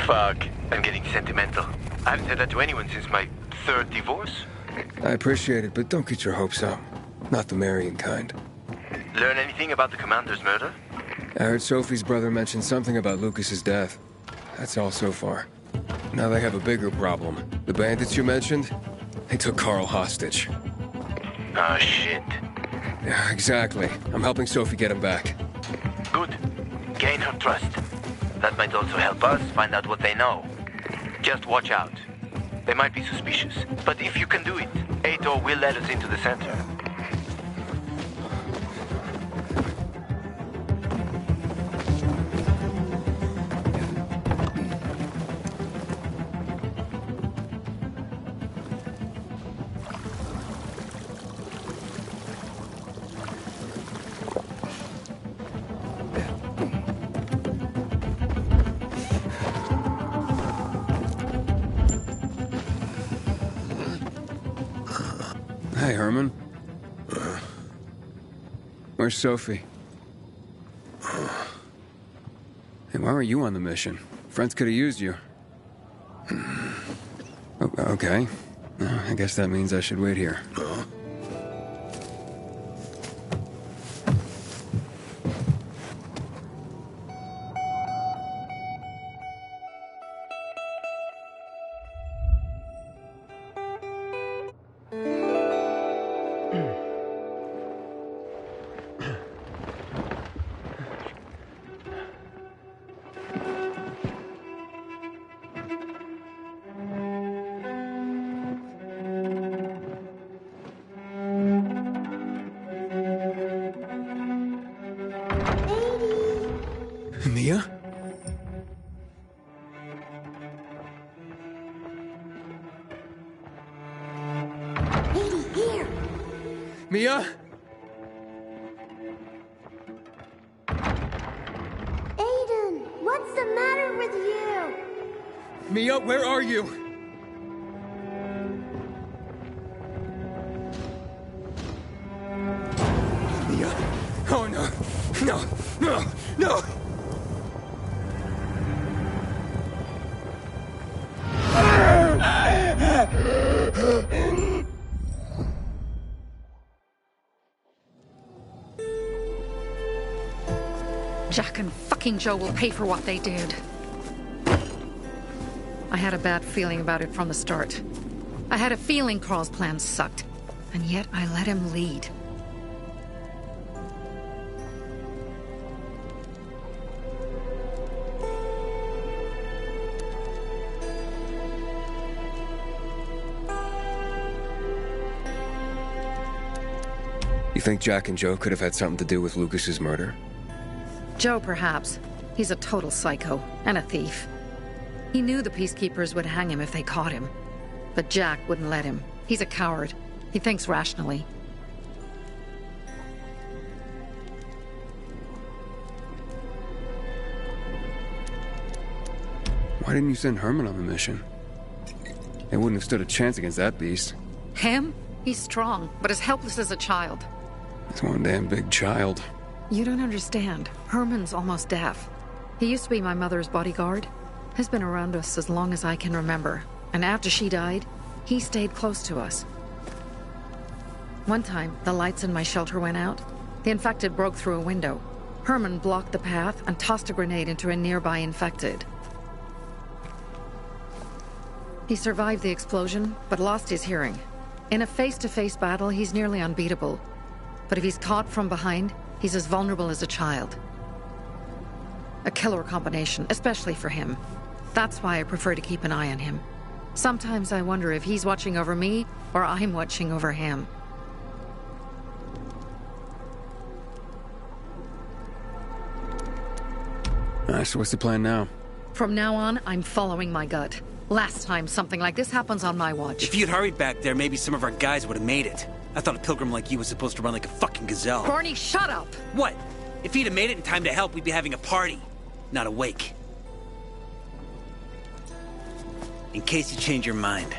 I: Fuck, I'm getting sentimental. I haven't said that to anyone since my third divorce.
H: I appreciate it, but don't get your hopes up. Not the marrying kind.
I: Learn anything about the commander's murder?
H: I heard Sophie's brother mention something about Lucas's death. That's all so far. Now they have a bigger problem. The bandits you mentioned, they took Carl hostage.
I: Ah, shit.
H: Yeah, exactly. I'm helping Sophie get him back.
I: Good. Gain her trust. That might also help us find out what they know. Just watch out. They might be suspicious, but if you can do it, Ator will let us into the center.
H: Hey, Herman. Where's Sophie? Hey, why were you on the mission? Friends could have used you. Okay. I guess that means I should wait here. Mia?
R: Lady, here!
H: Mia?
R: Aiden, what's the matter with you?
H: Mia, where are you? Mia? Oh no! No! No! No!
L: Jack and fucking Joe will pay for what they did. I had a bad feeling about it from the start. I had a feeling Carl's plan sucked, and yet I let him lead.
H: You think Jack and Joe could have had something to do with Lucas's murder?
L: Joe, perhaps. He's a total psycho and a thief. He knew the Peacekeepers would hang him if they caught him. But Jack wouldn't let him. He's a coward. He thinks rationally.
H: Why didn't you send Herman on the mission? They wouldn't have stood a chance against that beast.
L: Him? He's strong, but as helpless as a child.
H: It's one damn big child.
L: You don't understand. Herman's almost deaf. He used to be my mother's bodyguard. He's been around us as long as I can remember. And after she died, he stayed close to us. One time, the lights in my shelter went out. The infected broke through a window. Herman blocked the path and tossed a grenade into a nearby infected. He survived the explosion, but lost his hearing. In a face-to-face battle, he's nearly unbeatable. But if he's caught from behind, he's as vulnerable as a child. A killer combination, especially for him. That's why I prefer to keep an eye on him. Sometimes I wonder if he's watching over me, or I'm watching over him.
H: So what's the plan now?
L: From now on, I'm following my gut. Last time something like this happens on my watch.
K: If you'd hurried back there, maybe some of our guys would have made it. I thought a pilgrim like you was supposed to run like a fucking gazelle.
L: Barney, shut up!
K: What? If he'd have made it in time to help, we'd be having a party, not a wake. In case you change your mind.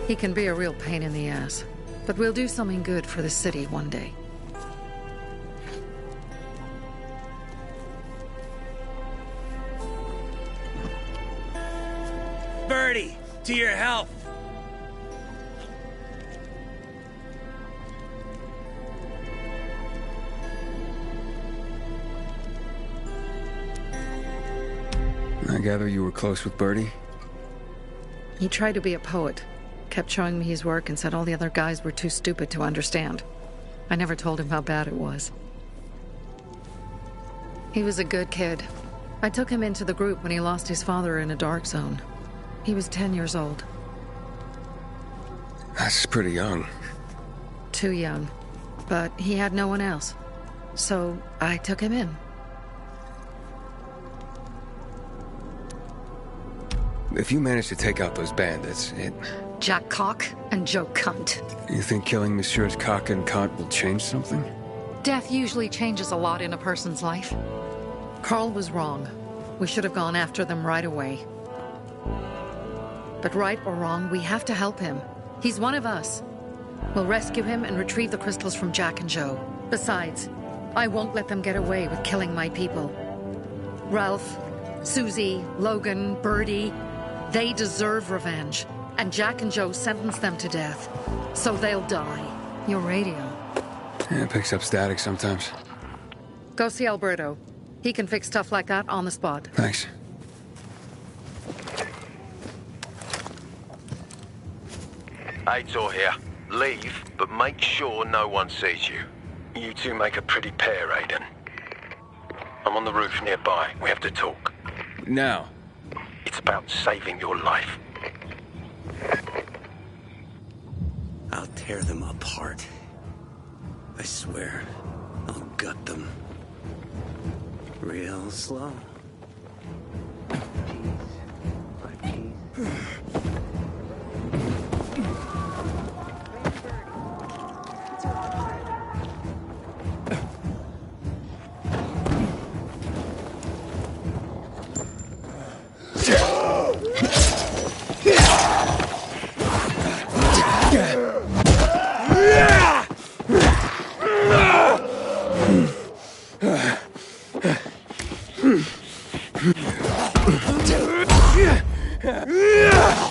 L: He can be a real pain in the ass. But we'll do something good for the city one day.
K: Birdie, to your health.
H: I gather you were close with Birdie?
L: He tried to be a poet. Kept showing me his work and said all the other guys were too stupid to understand. I never told him how bad it was. He was a good kid. I took him into the group when he lost his father in a dark zone. He was 10 years old.
H: That's pretty young.
L: Too young. But he had no one else. So I took him in.
H: If you manage to take out those bandits,
L: Jack Cock and Joe Cunt.
H: You think killing Messieurs Cock and Cunt will change something?
L: Death usually changes a lot in a person's life. Carl was wrong. We should have gone after them right away. But right or wrong, we have to help him. He's one of us. We'll rescue him and retrieve the crystals from Jack and Joe. Besides, I won't let them get away with killing my people. Ralph, Susie, Logan, Birdie, they deserve revenge. And Jack and Joe sentenced them to death. So they'll die. Your radio.
H: Yeah, it picks up static sometimes.
L: Go see Alberto. He can fix stuff like that on the spot.
H: Thanks.
I: Aitor here. Leave, but make sure no one sees you. You two make a pretty pair, Aiden. I'm on the roof nearby. We have to talk.
H: Now.
I: It's about saving your life.
K: I'll tear them apart. I swear, I'll gut them. Real slow.
N: Yeah!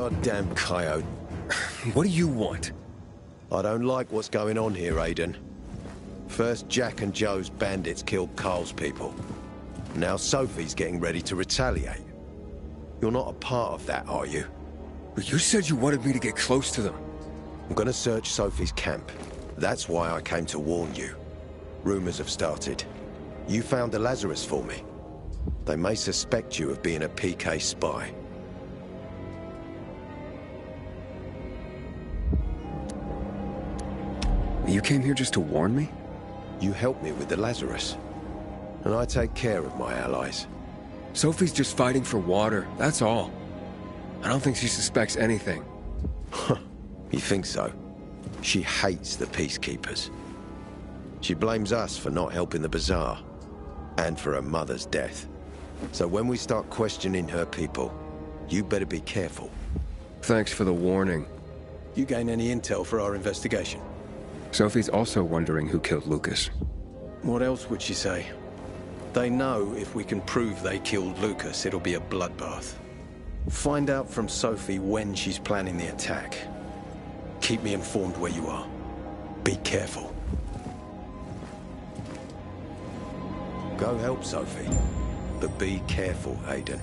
G: Goddamn coyote.
H: What do you want?
G: I don't like what's going on here, Aiden. First, Jack and Joe's bandits killed Carl's people. Now Sophie's getting ready to retaliate. You're not a part of that, are you?
H: But you said you wanted me to get close to them.
G: I'm gonna search Sophie's camp. That's why I came to warn you. Rumors have started. You found the Lazarus for me. They may suspect you of being a PK spy.
H: You came here just to warn me?
G: You helped me with the Lazarus. And I take care of my allies.
H: Sophie's just fighting for water, that's all. I don't think she suspects anything.
G: You think so? She hates the Peacekeepers. She blames us for not helping the Bazaar, and for her mother's death. So when we start questioning her people, you better be careful.
H: Thanks for the warning.
G: You gain any intel for our investigation?
H: Sophie's also wondering who killed Lucas.
G: What else would she say? They know if we can prove they killed Lucas, it'll be a bloodbath. Find out from Sophie when she's planning the attack. Keep me informed where you are. Be careful. Go help Sophie, but be careful, Aiden.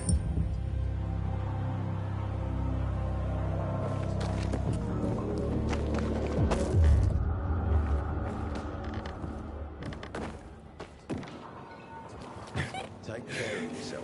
G: Take care of yourself.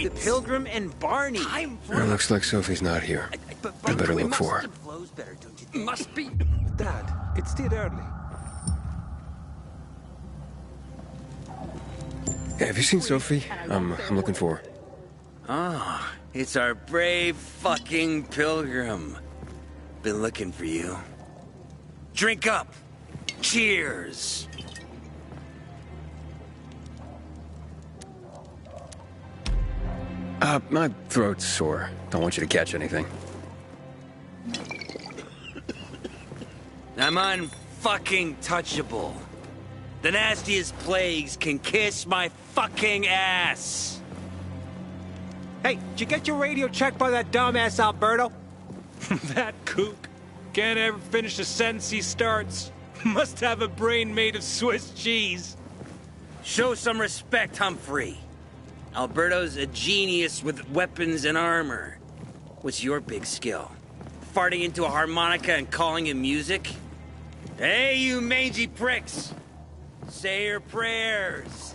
K: The Pilgrim and Barney.
H: It looks like Sophie's not here. I better look for her.
K: Must be.
M: Dad, it's still early.
H: Hey, have you seen Sophie? I'm looking for her.
K: Ah, it's our brave fucking Pilgrim. Been looking for you. Drink up. Cheers.
H: My throat's sore. Don't want you to catch anything.
K: I'm unfucking touchable. The nastiest plagues can kiss my fucking ass.
A: Hey, did you get your radio checked by that dumbass Alberto?
M: That kook can't ever finish a sentence he starts. Must have a brain made of Swiss cheese.
K: Show some respect, Humphrey. Alberto's a genius with weapons and armor. What's your big skill? farting into a harmonica and calling it music? Hey, you mangy pricks! Say your prayers.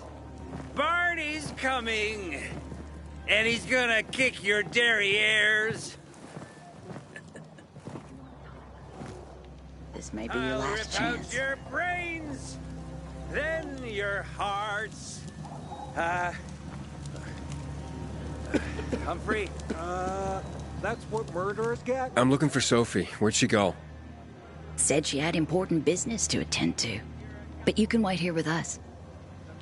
K: Barney's coming, and he's gonna kick your derrieres.
U: This may be your last chance.
K: Out your brains, then your hearts. Humphrey.
A: That's what murderers get?
H: I'm looking for Sophie. Where'd she go?
U: Said she had important business to attend to. But you can wait here with us.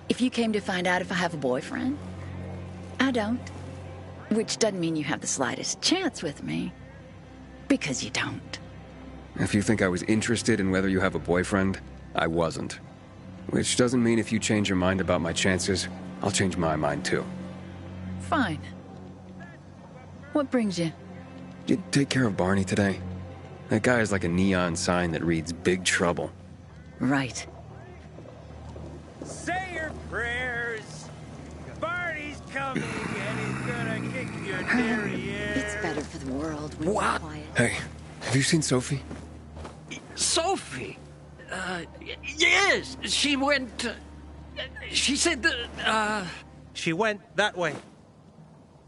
U: If you came to find out if I have a boyfriend, I don't. Which doesn't mean you have the slightest chance with me. Because you don't.
H: If you think I was interested in whether you have a boyfriend, I wasn't. Which doesn't mean if you change your mind about my chances, I'll change my mind too.
U: Fine. What brings you?
H: Did you take care of Barney today? That guy is like a neon sign that reads Big Trouble.
U: Right.
K: Say your prayers. Barney's coming, and he's gonna kick your derriere.
U: It's better for the world when you're quiet.
H: Hey, have you seen Sophie?
N: Sophie? Yes, she went... she said that,
M: She went that way.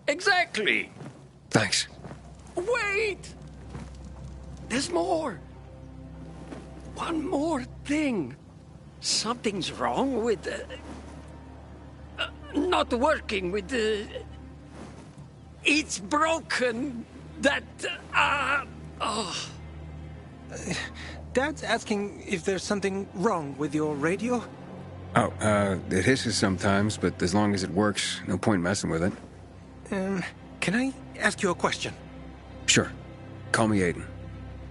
N: Exactly.
H: Thanks.
N: Wait! There's more. One more thing. Something's wrong with... not working with the... It's broken. That... oh...
M: Dad's asking if there's something wrong with your radio?
H: Oh, it hisses sometimes, but as long as it works, no point messing with it.
M: Can I ask you a question?
H: Sure. Call me Aiden.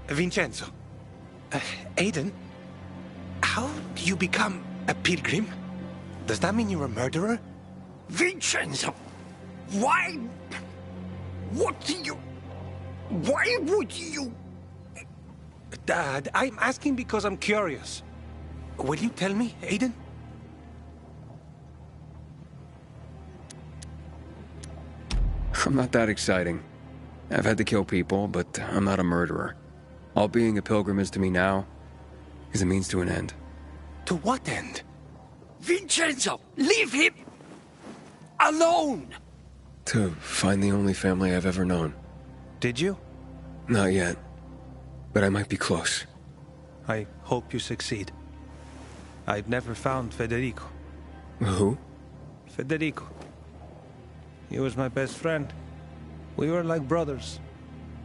M: Vincenzo. Aiden? How do you become a pilgrim? Does that mean you're a murderer?
N: Vincenzo! Why... what do you... why would you...
M: Dad, I'm asking because I'm curious. Will you tell me, Aiden?
H: I'm not that exciting. I've had to kill people, but I'm not a murderer. All being a pilgrim is to me now is a means to an end.
M: To what end?
N: Vincenzo, leave him alone!
H: To find the only family I've ever known.
M: Did you?
H: Not yet. But I might be close.
M: I hope you succeed. I've never found Federico.
H: Who?
M: Federico. He was my best friend. We were like brothers.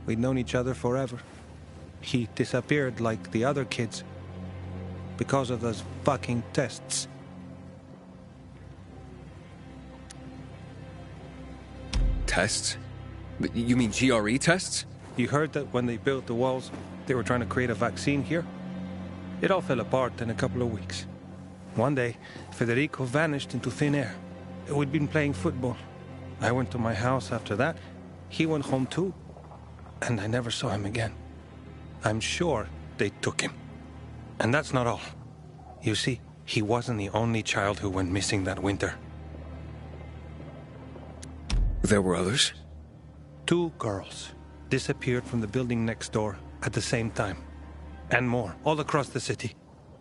M: We'd known each other forever. He disappeared like the other kids. Because of those fucking tests.
H: Tests? You mean GRE tests?
M: You heard that when they built the walls, they were trying to create a vaccine here? It all fell apart in a couple of weeks. One day, Federico vanished into thin air. We'd been playing football. I went to my house after that. He went home too. And I never saw him again. I'm sure they took him. And that's not all. You see, he wasn't the only child who went missing that winter.
H: There were others?
M: 2 girls disappeared from the building next door at the same time. And more, all across the city.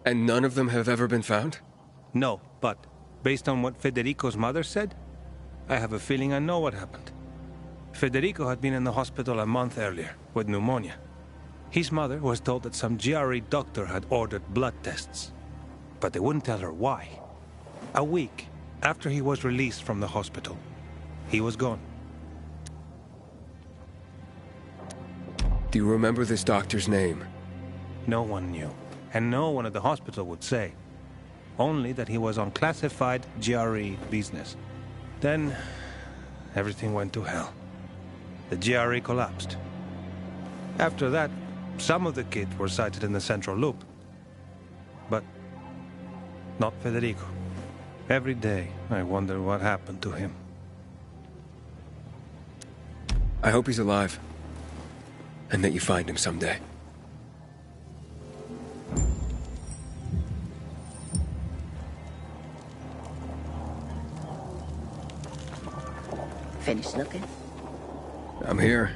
H: And none of them have ever been found?
M: No, but based on what Federico's mother said, I have a feeling I know what happened. Federico had been in the hospital a month earlier with pneumonia. His mother was told that some GRE doctor had ordered blood tests, but they wouldn't tell her why. A week after he was released from the hospital, he was gone.
H: Do you remember this doctor's name?
M: No one knew, and no one at the hospital would say. Only that he was on classified GRE business. Then, everything went to hell. The GRE collapsed. After that, some of the kids were sighted in the Central Loop. But not Federico. Every day, I wonder what happened to him.
H: I hope he's alive. And that you find him someday.
U: Finished looking?
H: I'm here.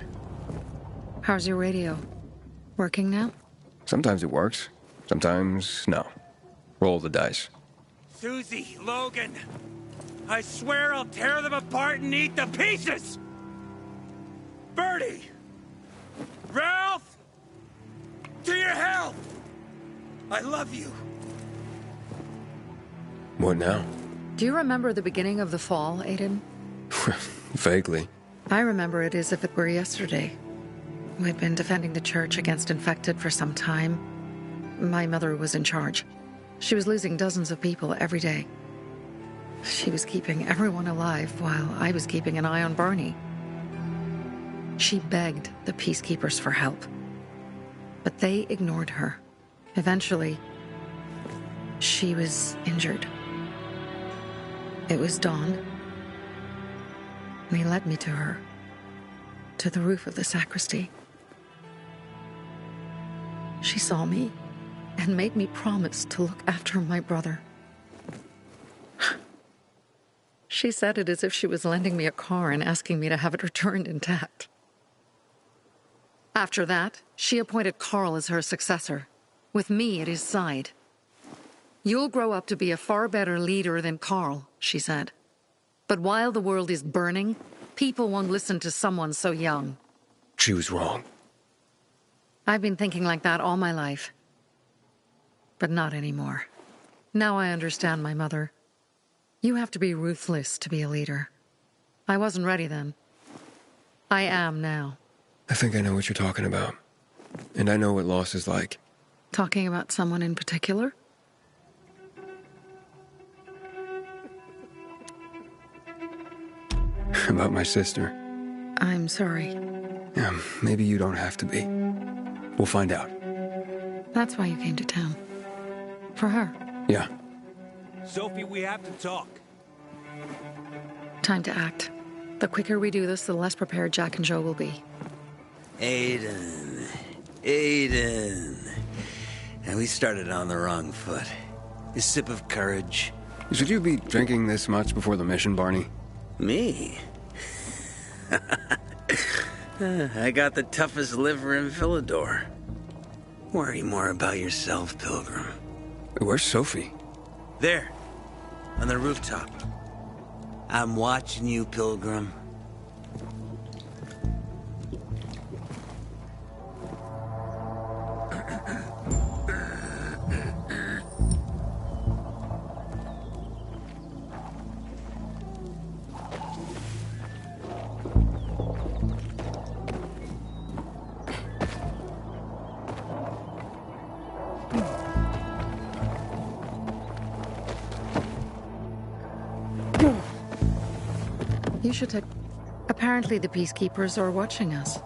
L: How's your radio? Working now?
H: Sometimes it works. Sometimes, no. Roll the dice.
K: Susie, Logan, I swear I'll tear them apart and eat the pieces! Bertie! Ralph! To your health! I love you.
H: What now?
L: Do you remember the beginning of the fall, Aiden?
H: Vaguely.
L: I remember it as if it were yesterday. We'd been defending the church against infected for some time. My mother was in charge. She was losing dozens of people every day. She was keeping everyone alive while I was keeping an eye on Barney. She begged the peacekeepers for help, but they ignored her. Eventually, she was injured. It was dawn, and he led me to her, to the roof of the sacristy. She saw me and made me promise to look after my brother. She said it as if she was lending me a car and asking me to have it returned intact. After that, she appointed Carl as her successor, with me at his side. You'll grow up to be a far better leader than Carl, she said. But while the world is burning, people won't listen to someone so young.
H: She was wrong.
L: I've been thinking like that all my life. But not anymore. Now I understand my mother. You have to be ruthless to be a leader. I wasn't ready then. I am now.
H: I think I know what you're talking about. And I know what loss is like.
L: Talking about someone in particular?
H: About my sister.
L: I'm sorry.
H: Yeah, maybe you don't have to be. We'll find out.
L: That's why you came to town. For her.
H: Yeah.
K: Sophie, we have to talk.
L: Time to act. The quicker we do this, the less prepared Jack and Joe will be.
K: Aiden. And we started on the wrong foot. A sip of courage.
H: Should you be drinking this much before the mission, Barney?
K: Me? I got the toughest liver in Philidor. Worry more about yourself, Pilgrim.
H: Where's Sophie?
K: There. On the rooftop. I'm watching you, Pilgrim.
L: You should take... Apparently the peacekeepers are watching us.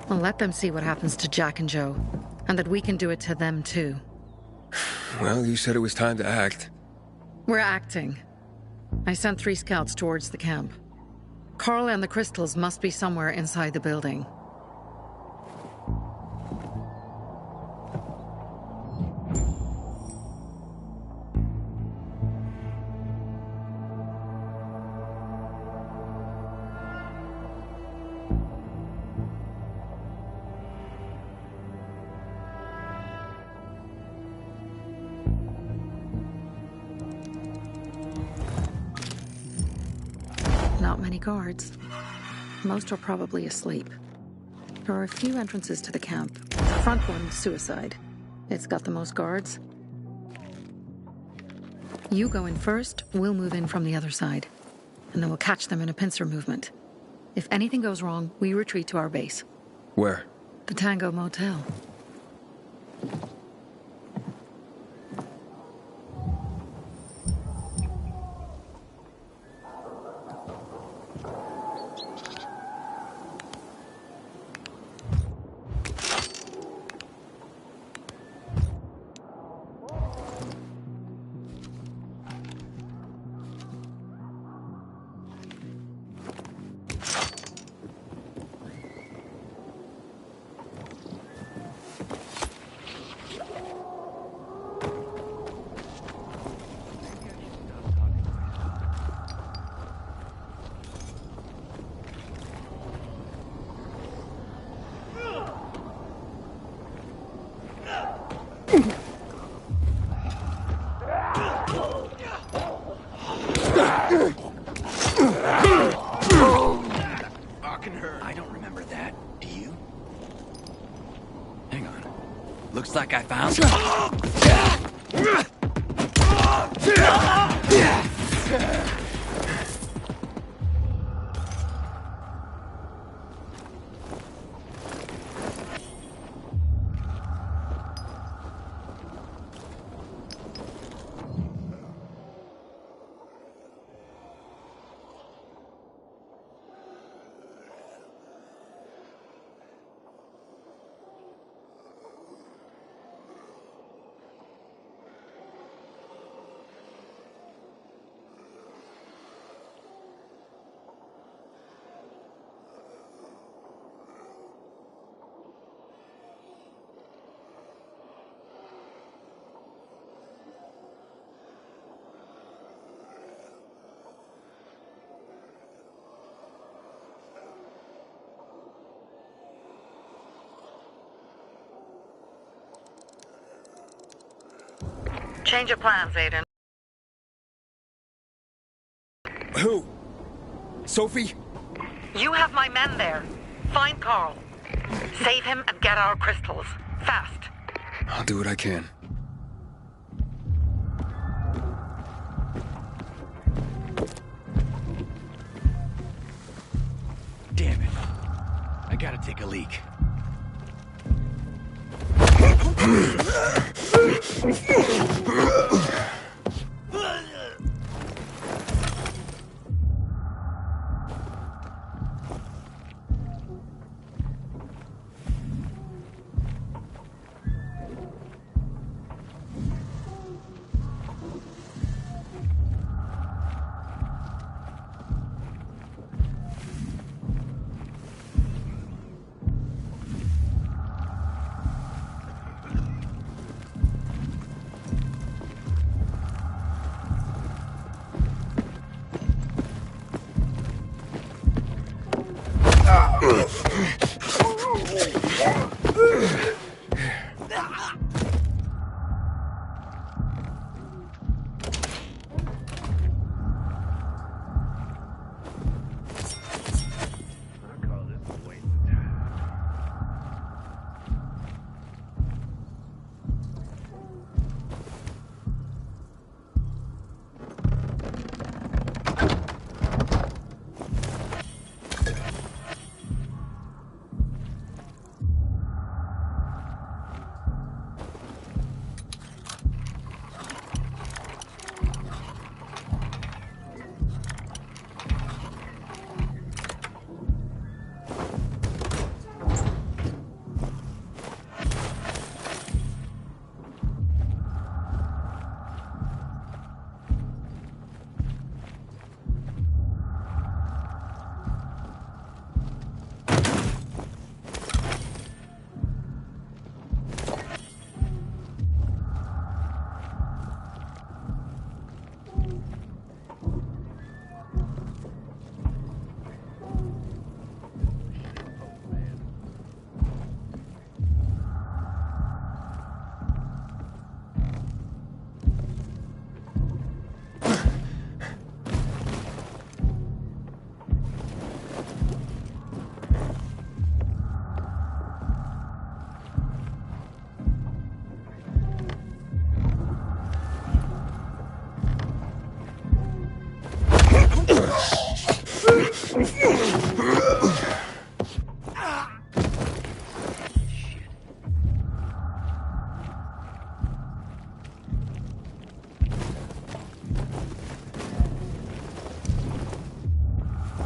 L: I'll let them see what happens to Jack and Joe, and that we can do it to them too.
H: Well, you said it was time to act.
L: We're acting. I sent 3 scouts towards the camp. Carl and the crystals must be somewhere inside the building. Not many guards. Most are probably asleep. There are a few entrances to the camp. The front one, suicide. It's got the most guards. You go in first, we'll move in from the other side. And then we'll catch them in a pincer movement. If anything goes wrong, we retreat to our base.
H: Where?
L: The Tango Motel.
K: Just like I found.
E: Change of plans, Aiden.
H: Who? Sophie?
E: You have my men there. Find Carl. Save him and get our crystals. Fast.
H: I'll do what I can.
B: Damn it. I gotta take a leak.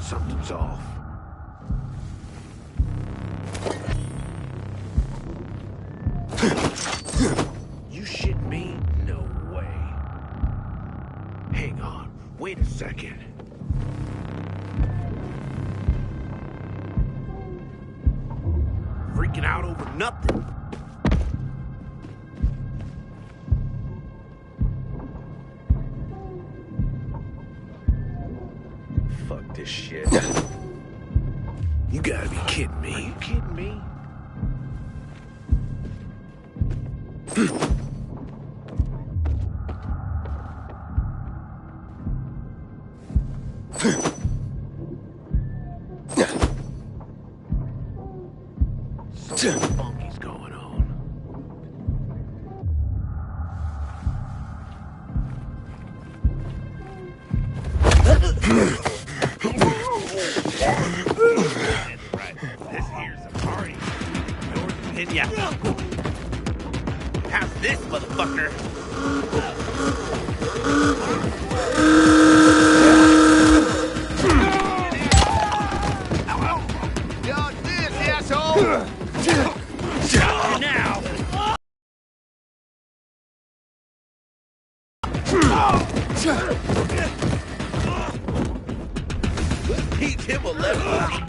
A: Something's off.
B: You shit me? No way. Hang on. Wait a second. Freaking out over nothing. Fuck this shit. You gotta be kidding me. Are you kidding me? Something funky's going on. Teach him a lesson.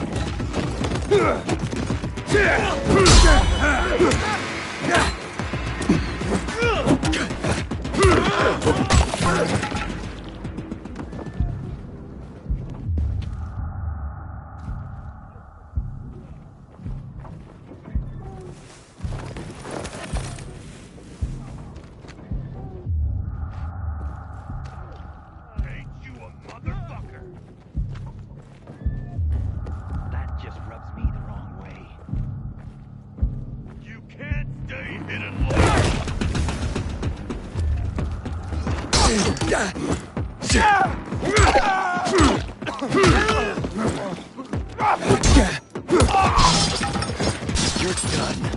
A: That just rubs me the wrong way. You can't stay hidden
B: You're done.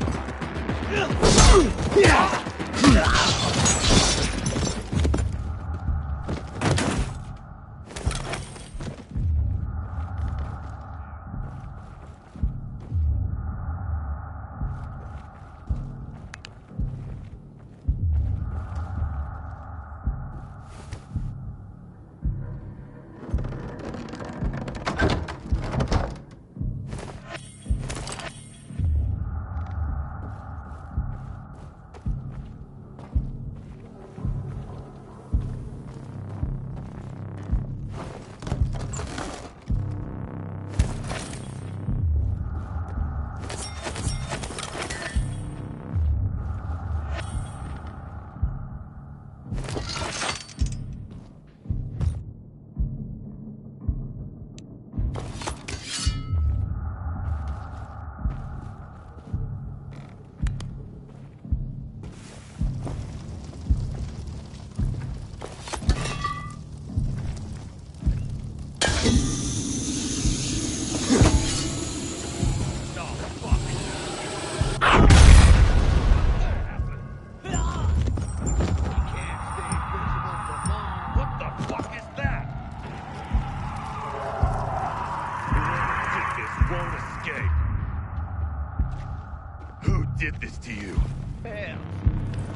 A: Who did this to you?
B: Hell,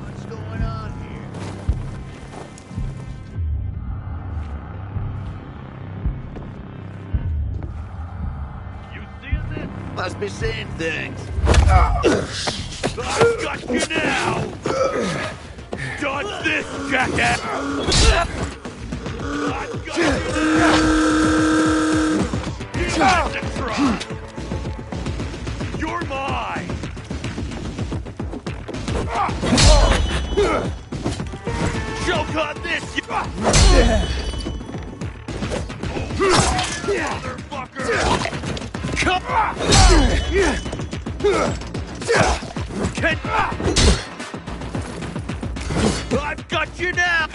B: what's going on here?
A: You seeing this?
B: Must be seeing things.
A: I've got you now! Dodge this, jackass! I've got you now! You have to try! You're mine! Choke on this, you... Motherfucker! Come on! I've got you now!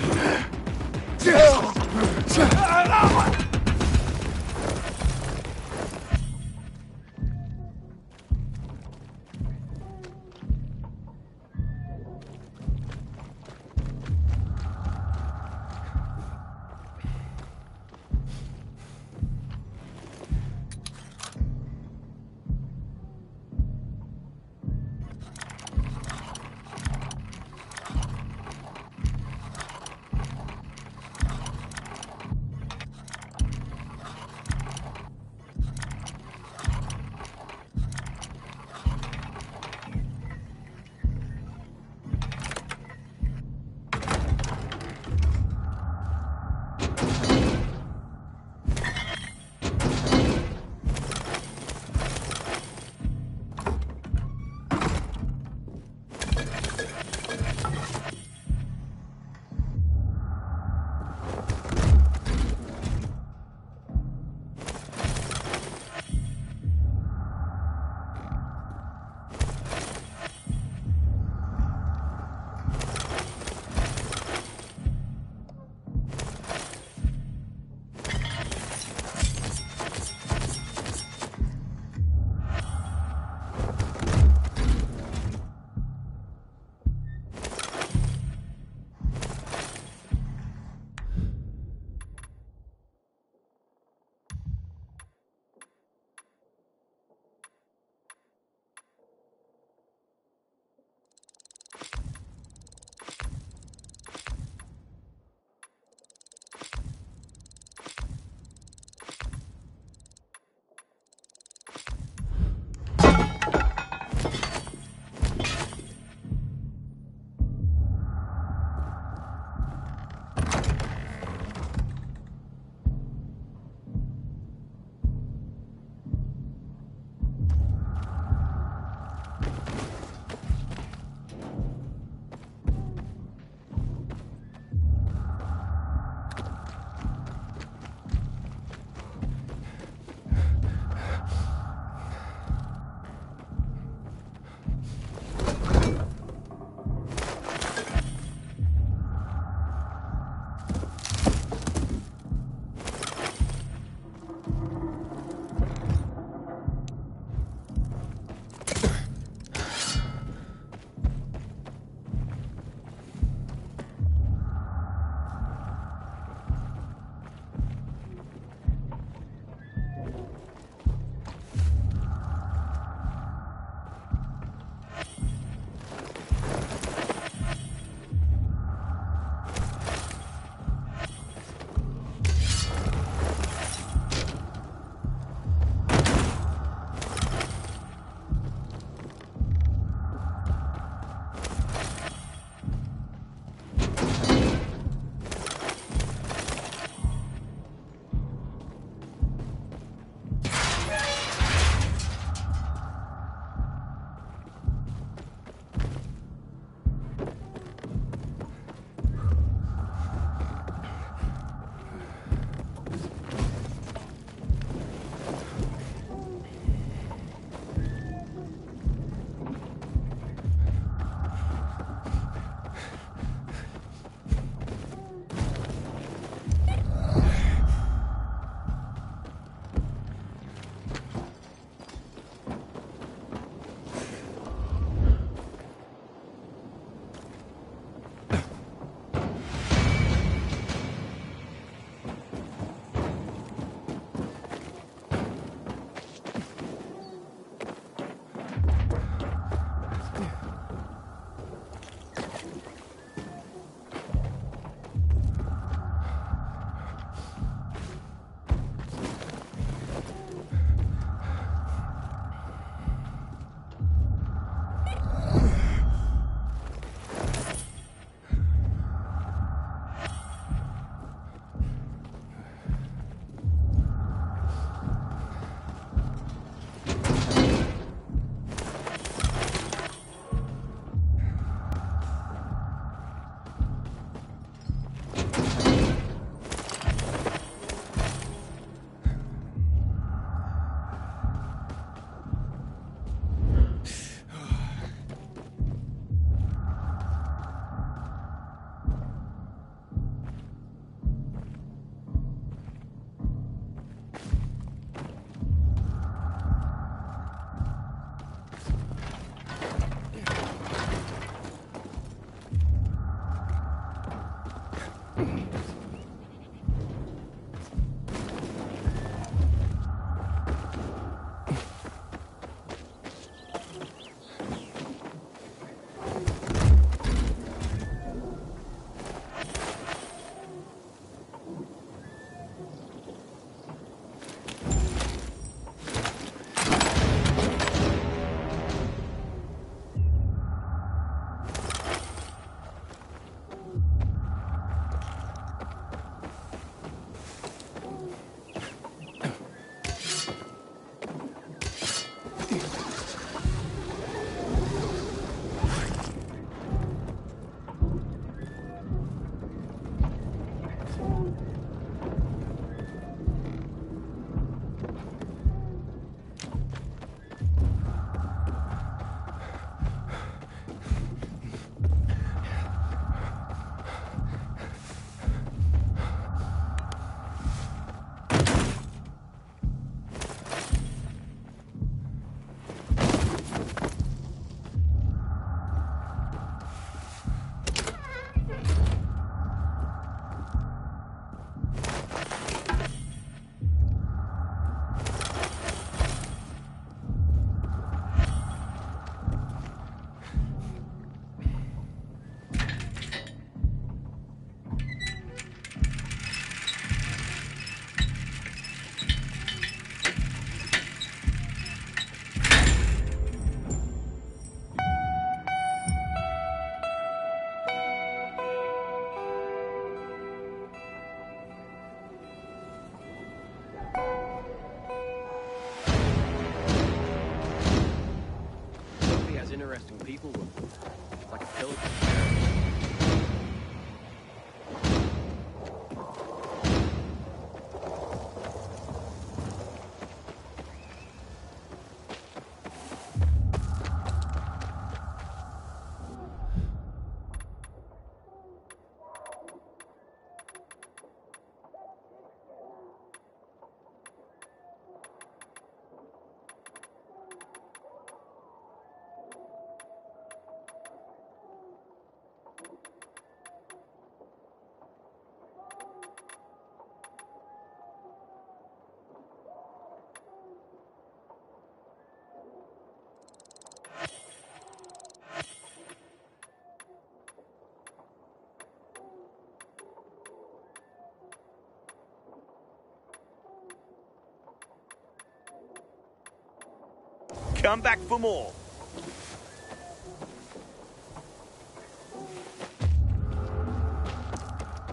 B: Come back for more.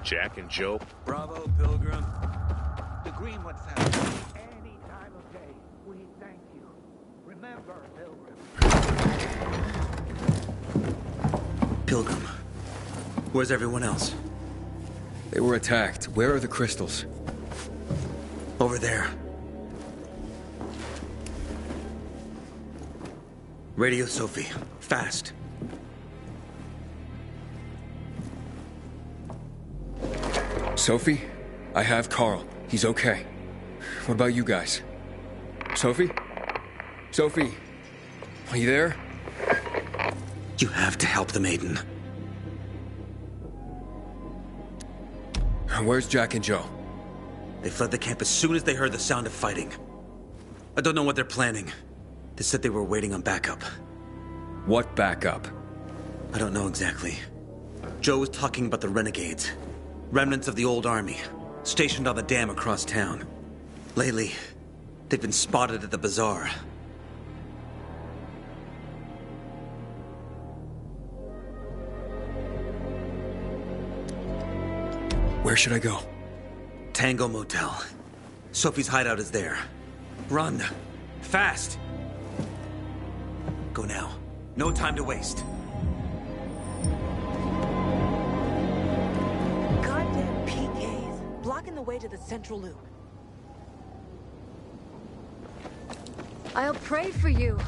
B: Jack and Joe.
K: Bravo, Pilgrim.
A: The Greenwood family. Any time of day, we thank you. Remember, Pilgrim.
K: Pilgrim. Where's everyone else?
H: They were attacked. Where are the crystals?
K: Over there. Radio Sophie. Fast.
H: Sophie? I have Carl. He's okay. What about you guys? Sophie? Sophie? Are you there?
K: You have to help the maiden.
H: Where's Jack and Joe?
K: They fled the camp as soon as they heard the sound of fighting. I don't know what they're planning. They said they were waiting on backup.
H: What backup?
K: I don't know exactly. Joe was talking about the renegades. Remnants of the old army, stationed on the dam across town. Lately, they've been spotted at the bazaar.
H: Where should I go?
K: Tango Motel. Sophie's hideout is there. Run. Fast. Go now. No time to waste.
D: Goddamn PKs. Blocking the way to the central loop.
S: I'll pray for you.